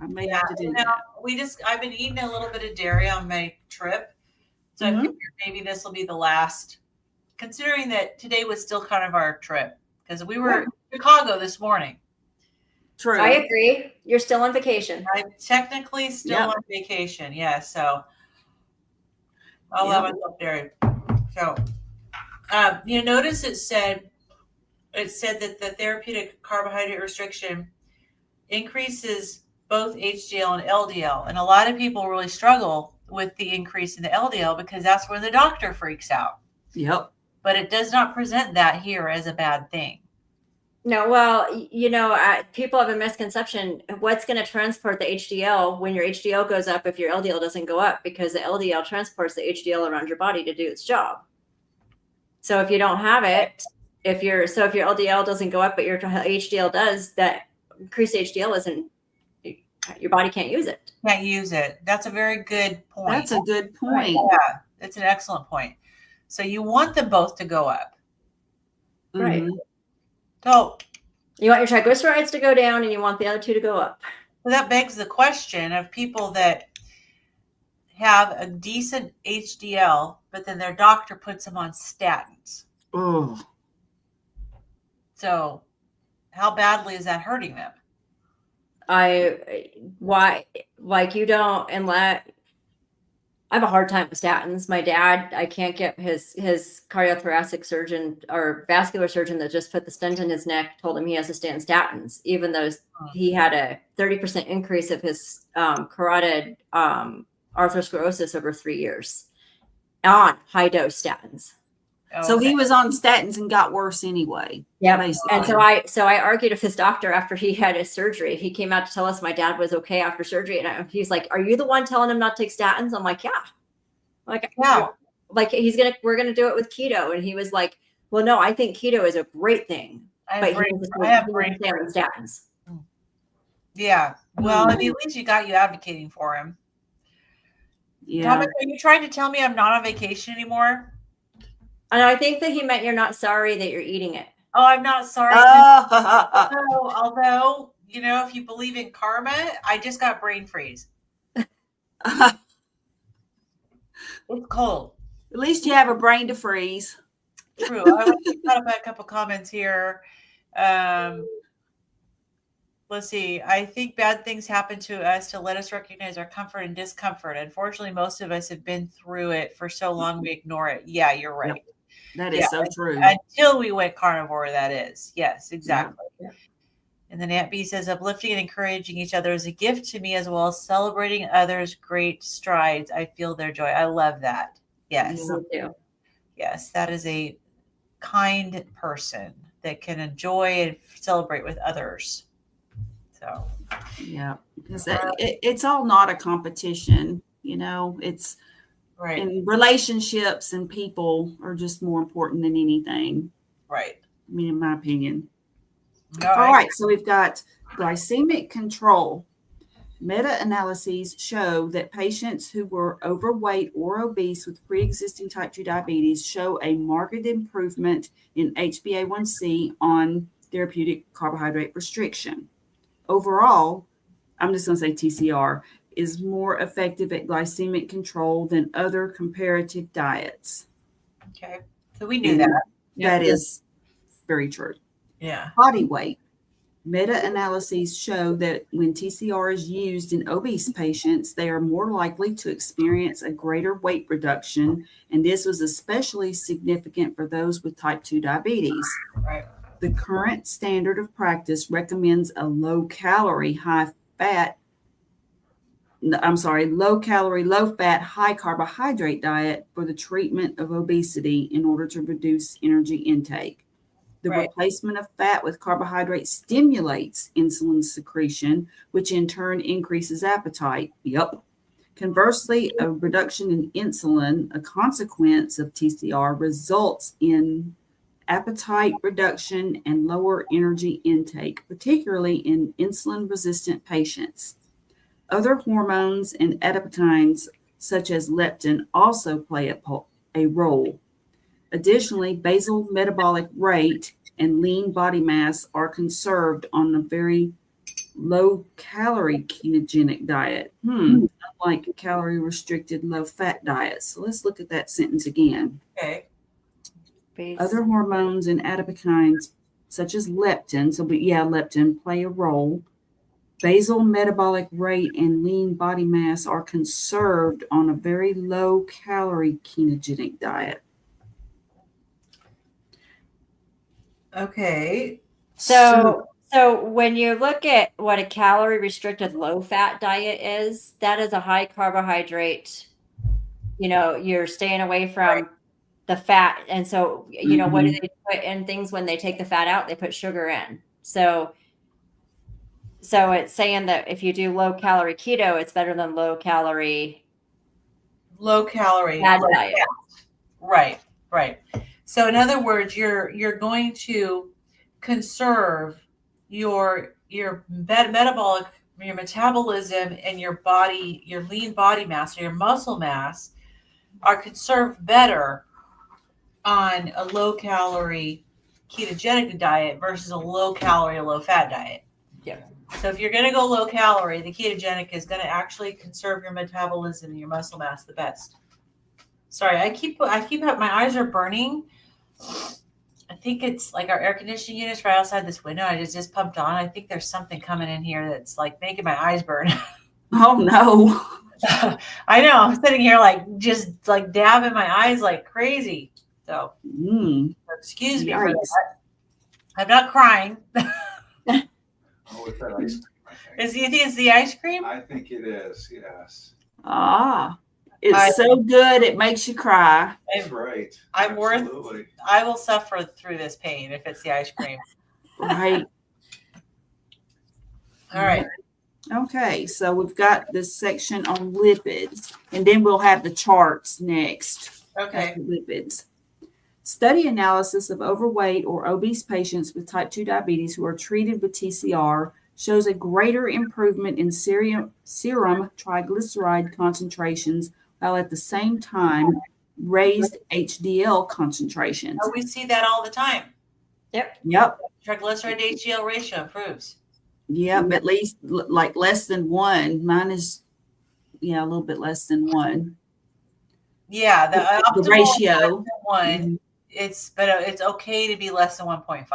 I may have to do that. I've been eating a little bit of dairy on my trip. So I figured maybe this will be the last, considering that today was still kind of our trip because we were in Chicago this morning. True. I agree. You're still on vacation. I'm technically still on vacation. Yeah. So I'll have myself dairy. So, notice it said that the therapeutic carbohydrate restriction increases both HDL and LDL. And a lot of people really struggle with the increase in the LDL because that's where the doctor freaks out. Yep. But it does not present that here as a bad thing. No, well, people have a misconception. What's going to transport the HDL when your HDL goes up if your LDL doesn't go up? Because the LDL transports the HDL around your body to do its job. So if you don't have it, if your LDL doesn't go up, but your HDL does, that increased HDL your body can't use it. Can't use it. That's a very good point. That's a good point. Yeah, it's an excellent point. So you want them both to go up. Right. Mm-hmm. So you want your triglycerides to go down and you want the other two to go up. Well, that begs the question of people that have a decent HDL, but then their doctor puts them on statins. Oh. So how badly is that hurting them? I have a hard time with statins. My dad, I can't get his cardiothoracic surgeon or vascular surgeon that just put the stent in his neck told him he has to stay on statins, even though he had a 30% increase of his carotid atherosclerosis over 3 years on high dose statins. Okay. So he was on statins and got worse anyway. Yeah. Basically. And so I argued with his doctor after he had his surgery. He came out to tell us my dad was okay after surgery. And he's like, "Are you the one telling him not to take statins?" I'm like, "Yeah." We're going to do it with keto. And he was like, "Well, no, I think keto is a great thing." I have brain statins. Yeah. Well, I mean, at least you got you advocating for him. Yeah. Thomas, are you trying to tell me I'm not on vacation anymore? And I think that he meant you're not sorry that you're eating it. Oh, I'm not sorry. Although, if you believe in karma, I just got brain freeze. It's cold. At least you have a brain to freeze. True. I got up a couple comments here. Let's see. I think bad things happen to us to let us recognize our comfort and discomfort. Unfortunately, most of us have been through it for so long we ignore it. Yeah, you're right. That is so true. Until we went carnivore, that is. Yes, exactly. Yeah. And then Aunt B says, uplifting and encouraging each other is a gift to me, as well as celebrating others' great strides. I feel their joy. I love that. Yes. Me too. Yes, that is a kind person that can enjoy and celebrate with others. So, Yeah, because it's all not a competition. It's right. And relationships and people are just more important than anything. Right. I mean, in my opinion. No, All right, so we've got glycemic control. Meta-analyses show that patients who were overweight or obese with pre-existing type 2 diabetes show a marked improvement in HbA1c on therapeutic carbohydrate restriction. Overall, I'm just going to say TCR is more effective at glycemic control than other comparative diets. Okay. So we knew that. That is very true. Yeah. Body weight. Meta-analyses show that when TCR is used in obese patients, they are more likely to experience a greater weight reduction, and this was especially significant for those with type 2 diabetes. Right. The current standard of practice recommends a low calorie, low fat, high carbohydrate diet for the treatment of obesity in order to reduce energy intake. The replacement of fat with carbohydrate stimulates insulin secretion, which in turn increases appetite. Yep. Conversely, a reduction in insulin, a consequence of TCR, results in appetite reduction and lower energy intake, particularly in insulin-resistant patients. Other hormones and adipokines, such as leptin, also play a role. Additionally, basal metabolic rate and lean body mass are conserved on a very low-calorie ketogenic diet, unlike calorie-restricted low-fat diets. So let's look at that sentence again. Okay. Other hormones and adipokines, such as leptin, leptin play a role. Basal metabolic rate and lean body mass are conserved on a very low-calorie ketogenic diet. Okay. So when you look at what a calorie restricted low fat diet is, that is a high carbohydrate. You're staying away from the fat. And so, what do they put in things when they take the fat out? They put sugar in. So it's saying that if you do low calorie keto, it's better than low calorie fat diet. Right. So in other words, you're going to conserve your metabolic, your metabolism, and your body, your lean body mass or your muscle mass are conserved better on a low calorie ketogenic diet versus a low calorie, low fat diet. Yeah. So if you're going to go low calorie, the ketogenic is going to actually conserve your metabolism and your muscle mass the best. Sorry, I keep my eyes are burning. I think it's like our air conditioning unit's right outside this window. I just pumped on. I think there's something coming in here that's like making my eyes burn. Oh no. I know. I'm sitting here just dabbing my eyes like crazy. So excuse me for that. I'm not crying. Oh, it's that ice cream. You think it's the ice cream? I think it is, yes. It's so good it makes you cry. That's right. I will suffer through this pain if it's the ice cream. Right. All right. Okay, so we've got this section on lipids, and then we'll have the charts next. Okay. Lipids. Study analysis of overweight or obese patients with type 2 diabetes who are treated with TCR shows a greater improvement in serum triglyceride concentrations, while at the same time raised HDL concentrations. Oh, we see that all the time. Yep. Triglyceride to HDL ratio improves. Yep, at least like less than 1. Mine is, a little bit less than 1. Yeah, the ratio. 1. But it's okay to be less than 1.5.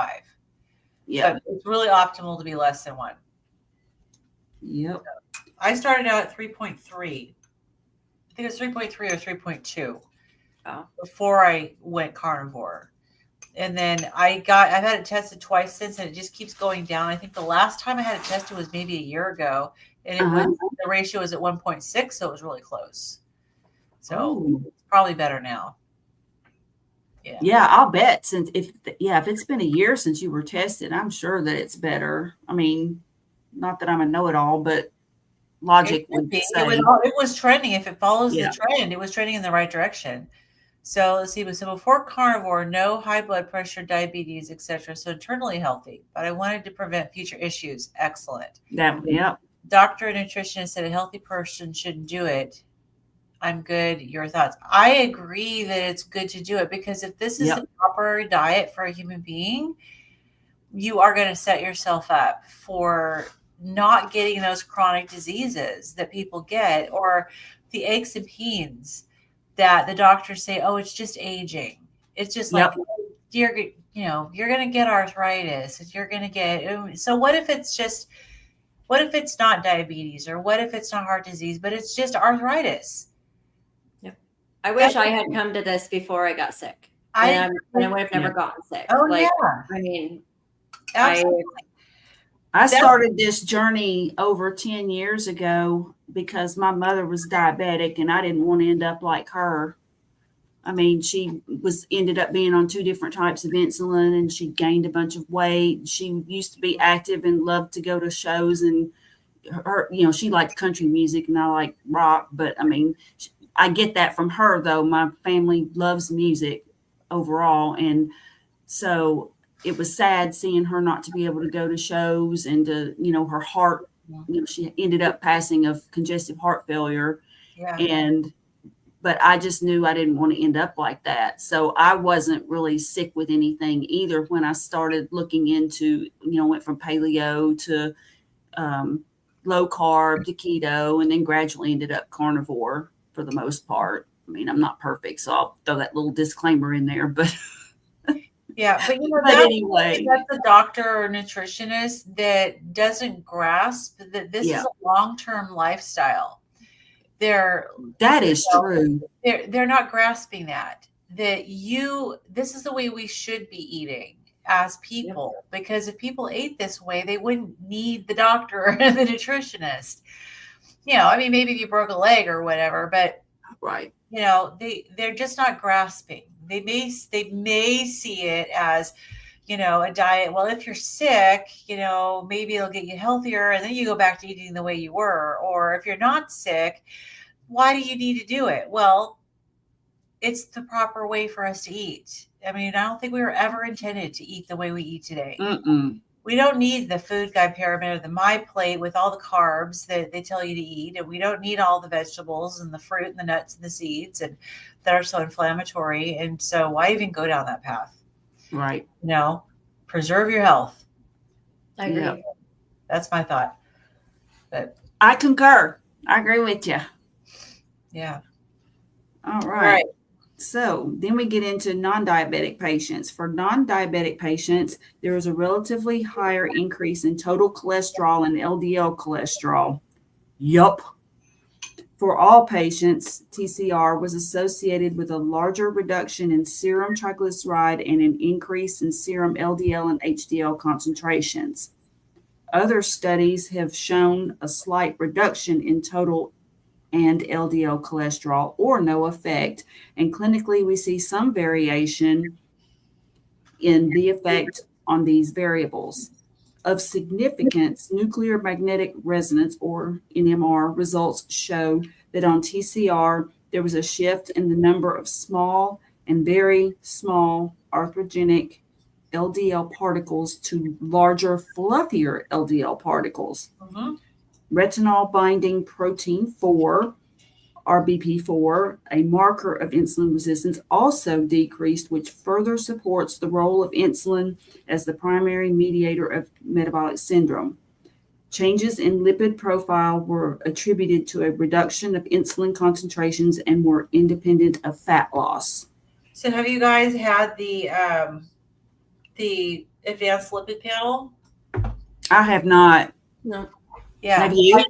Yeah, but it's really optimal to be less than 1. Yep. I started out at 3.3. I think it was 3.3 or 3.2. Oh. before I went carnivore. And then I've had it tested twice since, and it just keeps going down. I think the last time I had it tested was maybe a year ago, and the ratio was at 1.6, so it was really close. So it's probably better now. Yeah, I'll bet if it's been a year since you were tested, I'm sure that it's better. I mean, not that I'm a know-it-all, but logic would say it was trending. If it follows the trend, it was trending in the right direction. So let's see. So before carnivore, no high blood pressure, diabetes, etc. So internally healthy, but I wanted to prevent future issues. Excellent. Yeah. Doctor and nutritionist said a healthy person shouldn't do it. I'm good. Your thoughts? I agree that it's good to do it, because if this is the proper diet for a human being, you are going to set yourself up for not getting those chronic diseases that people get, or the aches and pains that the doctors say, oh, it's just aging. It's just like, you're going to get arthritis, and you're going to get, so what if it's not diabetes, or what if it's not heart disease, but it's just arthritis? I wish I had come to this before I got sick. I would have never gotten sick. Oh, yeah. I mean, absolutely. I started this journey over 10 years ago because my mother was diabetic, and I didn't want to end up like her. I mean, she ended up being on 2 different types of insulin, and she gained a bunch of weight. She used to be active and loved to go to shows, and she liked country music and I like rock. But I mean, I get that from her, though. My family loves music overall. And so it was sad seeing her not to be able to go to shows, and to, her heart, she ended up passing of congestive heart failure. Yeah. But I just knew I didn't want to end up like that. So I wasn't really sick with anything either when I started looking into, went from paleo to low carb to keto, and then gradually ended up carnivore for the most part. I mean, I'm not perfect, so I'll throw that little disclaimer in there, but yeah, but anyway, that's a doctor or nutritionist that doesn't grasp that this is a long-term lifestyle. That is true. They're not grasping that this is the way we should be eating as people, because if people ate this way, they wouldn't need the doctor or the nutritionist. I mean, maybe if you broke a leg or whatever, but they're just not grasping. They may see it as, a diet. Well, if you're sick, maybe it'll get you healthier, and then you go back to eating the way you were. Or if you're not sick, why do you need to do it? Well, it's the proper way for us to eat. I mean, I don't think we were ever intended to eat the way we eat today. We don't need the food guide pyramid or the My Plate with all the carbs that they tell you to eat. And we don't need all the vegetables and the fruit and the nuts and the seeds that are so inflammatory. And so why even go down that path? Right. Preserve your health. I agree. Yeah. That's my thought. But I concur. I agree with you. Yeah. All right. So then we get into non-diabetic patients. For non-diabetic patients, there is a relatively higher increase in total cholesterol and LDL cholesterol. Yup. For all patients, TCR was associated with a larger reduction in serum triglyceride and an increase in serum LDL and HDL concentrations. Other studies have shown a slight reduction in total and LDL cholesterol, or no effect. And clinically, we see some variation in the effect on these variables. Of significance, nuclear magnetic resonance, or NMR, results show that on TCR, there was a shift in the number of small and very small arthropogenic LDL particles to larger, fluffier LDL particles. Retinol binding protein 4, RBP4, a marker of insulin resistance, also decreased, which further supports the role of insulin as the primary mediator of metabolic syndrome. Changes in lipid profile were attributed to a reduction of insulin concentrations and were independent of fat loss. So have you guys had the advanced lipid panel? I have not. No. Yeah. Have you?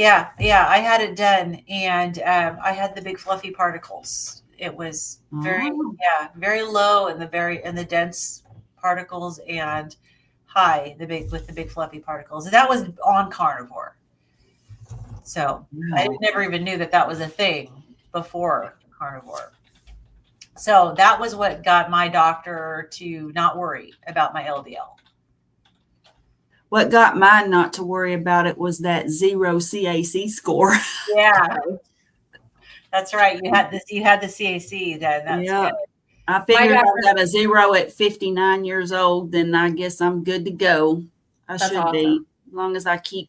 Yeah, I had it done, and I had the big fluffy particles. It was very, Oh. very low in the dense particles, and high with the big fluffy particles. And that was on carnivore. So I Wow. never even knew that was a thing before carnivore. So that was what got my doctor to not worry about my LDL. What got mine not to worry about it was that 0 CAC score. Yeah, that's right. You had the CAC then. That's Yeah. good. I figured doctor- I got a 0 at 59 years old, then I guess I'm good to go. I That's should be, as long as I keep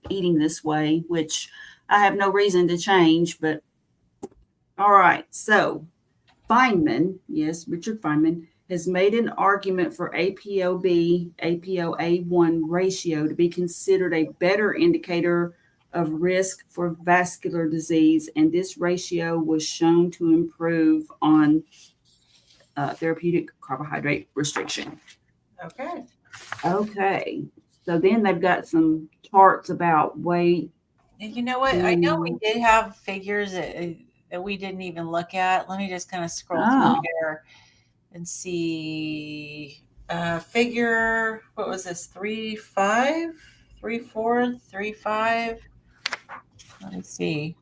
eating this way, which I have no reason to change. But all right, so Feynman, yes, Richard Feynman, has made an argument for ApoB/ApoA1 ratio to be considered a better indicator of risk for vascular disease, and this ratio was shown to improve on therapeutic carbohydrate restriction. Okay. Okay, so then they've got some charts about weight. And you know what? I know we did have figures that we didn't even look at. Let me just kind of scroll through here and see. Figure, what was this? 3.5, 3.4, 3.5. Let me see.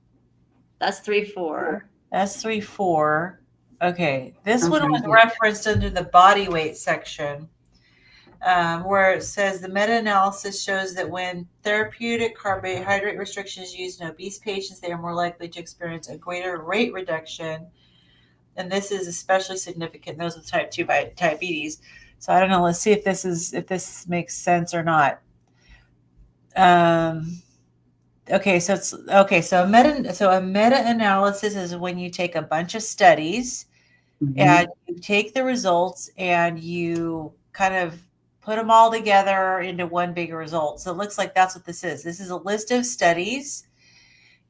That's 3.4. That's 3.4. Okay. This Okay, one was good. referenced under the body weight section, where it says the meta-analysis shows that when therapeutic carbohydrate restriction is used in obese patients, they are more likely to experience a greater weight reduction. And this is especially significant in those with type 2 diabetes. So I don't know. Let's see if this makes sense or not. Okay, so a meta-analysis is when you take a bunch of studies and you take the results and you kind of put them all together into one big result. So it looks like that's what this is. This is a list of studies,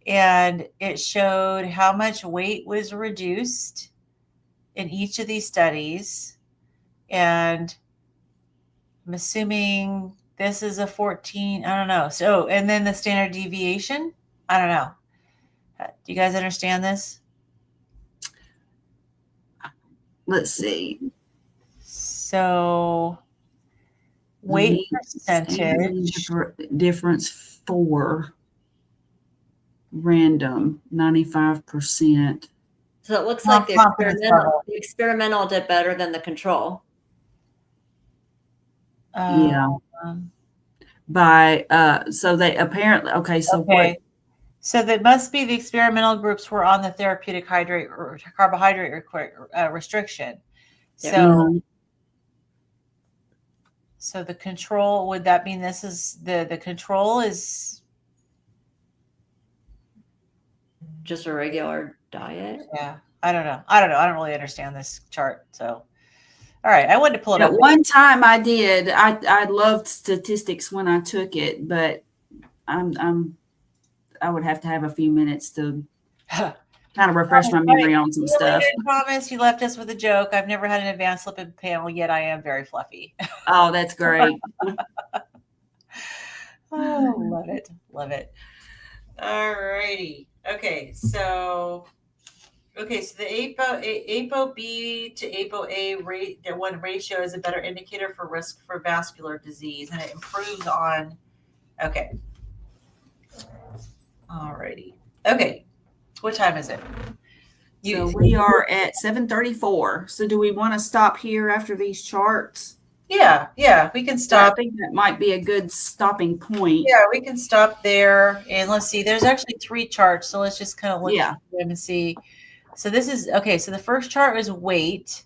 and it showed how much weight was reduced in each of these studies. And I'm assuming this is a 14, I don't know. So, and then the standard deviation, I don't know. Do you guys understand this? Let's see. So weight percentage difference for random 95%. So it looks like the experimental did better than the control. Yeah. So they apparently, okay. What? So that must be the experimental groups were on the therapeutic carbohydrate restriction. So, so the control, would that mean this is the control is just a regular diet? Yeah. I don't know. I don't really understand this chart. So, all right. I wanted to pull it up. At one time I did. I loved statistics when I took it, but I would have to have a few minutes to kind of refresh my memory on some stuff. Thomas, you left us with a joke. I've never had an advanced lipid panel, yet I am very fluffy. Oh, that's great. Oh, love it. Love it. All righty. Okay, so the ApoB to ApoA rate, the one ratio is a better indicator for risk for vascular disease, and it improves on. Okay. All righty. Okay. What time is it? So we are at 7:34. So do we want to stop here after these charts? Yeah, we can stop. I think that might be a good stopping point. Yeah, we can stop there. And let's see, there's actually 3 charts. So let's just kind of look at them and see. So this is, okay, so the first chart is weight,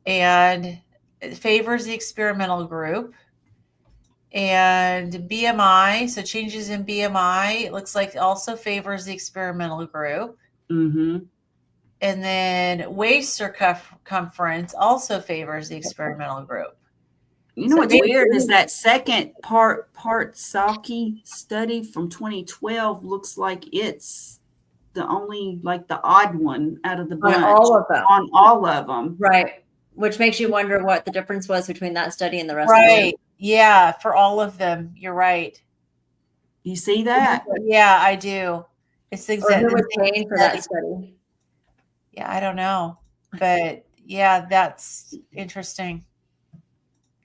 and it favors the experimental group. And BMI, so changes in BMI, it looks like also favors the experimental group. Mm-hmm. And then waist circumference also favors the experimental group. You know what's weird is that second Saki study from 2012 looks like it's the only, like the odd one out of the bunch. On all of them. On all of them. Right. Which makes you wonder what the difference was between that study and the rest of them. Right. Yeah, for all of them. You're right. You see that? Yeah, I do. It's the Or exact. who was paying for that study? Yeah, I don't know, but yeah, that's interesting.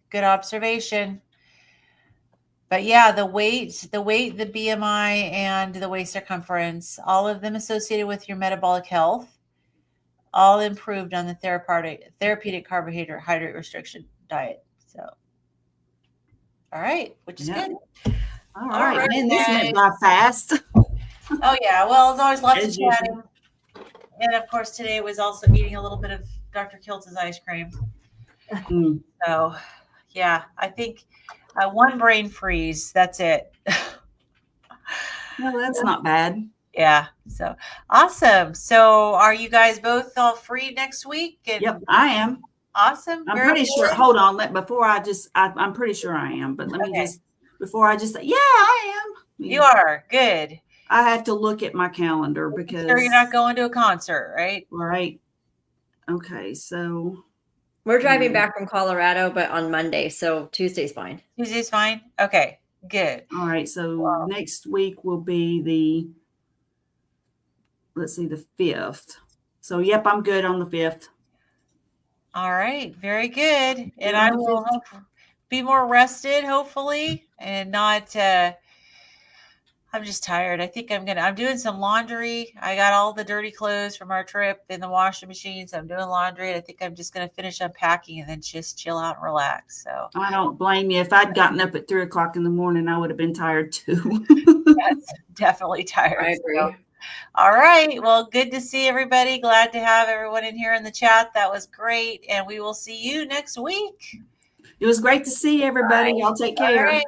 Good observation. But yeah, the weight, the BMI, and the waist circumference, all of them associated with your metabolic health, all improved on the therapeutic carbohydrate restriction diet. So, all right, which is Yep. good. All right, man, this guys. went by fast. Oh yeah, well, there's always lots of As usual. chatting, and of course today was also eating a little bit of Dr. Kiltz's ice cream. Mm. So, yeah, I think one brain freeze. That's it. No, that's not bad. Yeah. So awesome. So are you guys both all free next week? And Yep, I am. Awesome. I'm Very pretty sure. good. Hold on. I'm pretty sure I am. But let me Okay. before I just say, yeah, I am. You are good. I have to look at my calendar because. Sure, you're not going to a concert, right? Right. Okay. So. We're driving back from Colorado, but on Monday, so Tuesday's fine. Tuesday's fine. Okay. Good. All right. So next week will be let's see, the 5th. So, yep, I'm good on the 5th. All right. Very good. And I will be more rested, hopefully, and not, I'm just tired. I think I'm doing some laundry. I got all the dirty clothes from our trip in the washing machine. So I'm doing laundry. I think I'm just going to finish unpacking and then just chill out and relax. So I don't blame you. If I'd gotten up at 3:00 in the morning, I would have been tired too. Yes, definitely tired. I agree. So. All right. Well, good to see everybody. Glad to have everyone in here in the chat. That was great. And we will see you next week. It was great to see everybody. Y'all take care. All right.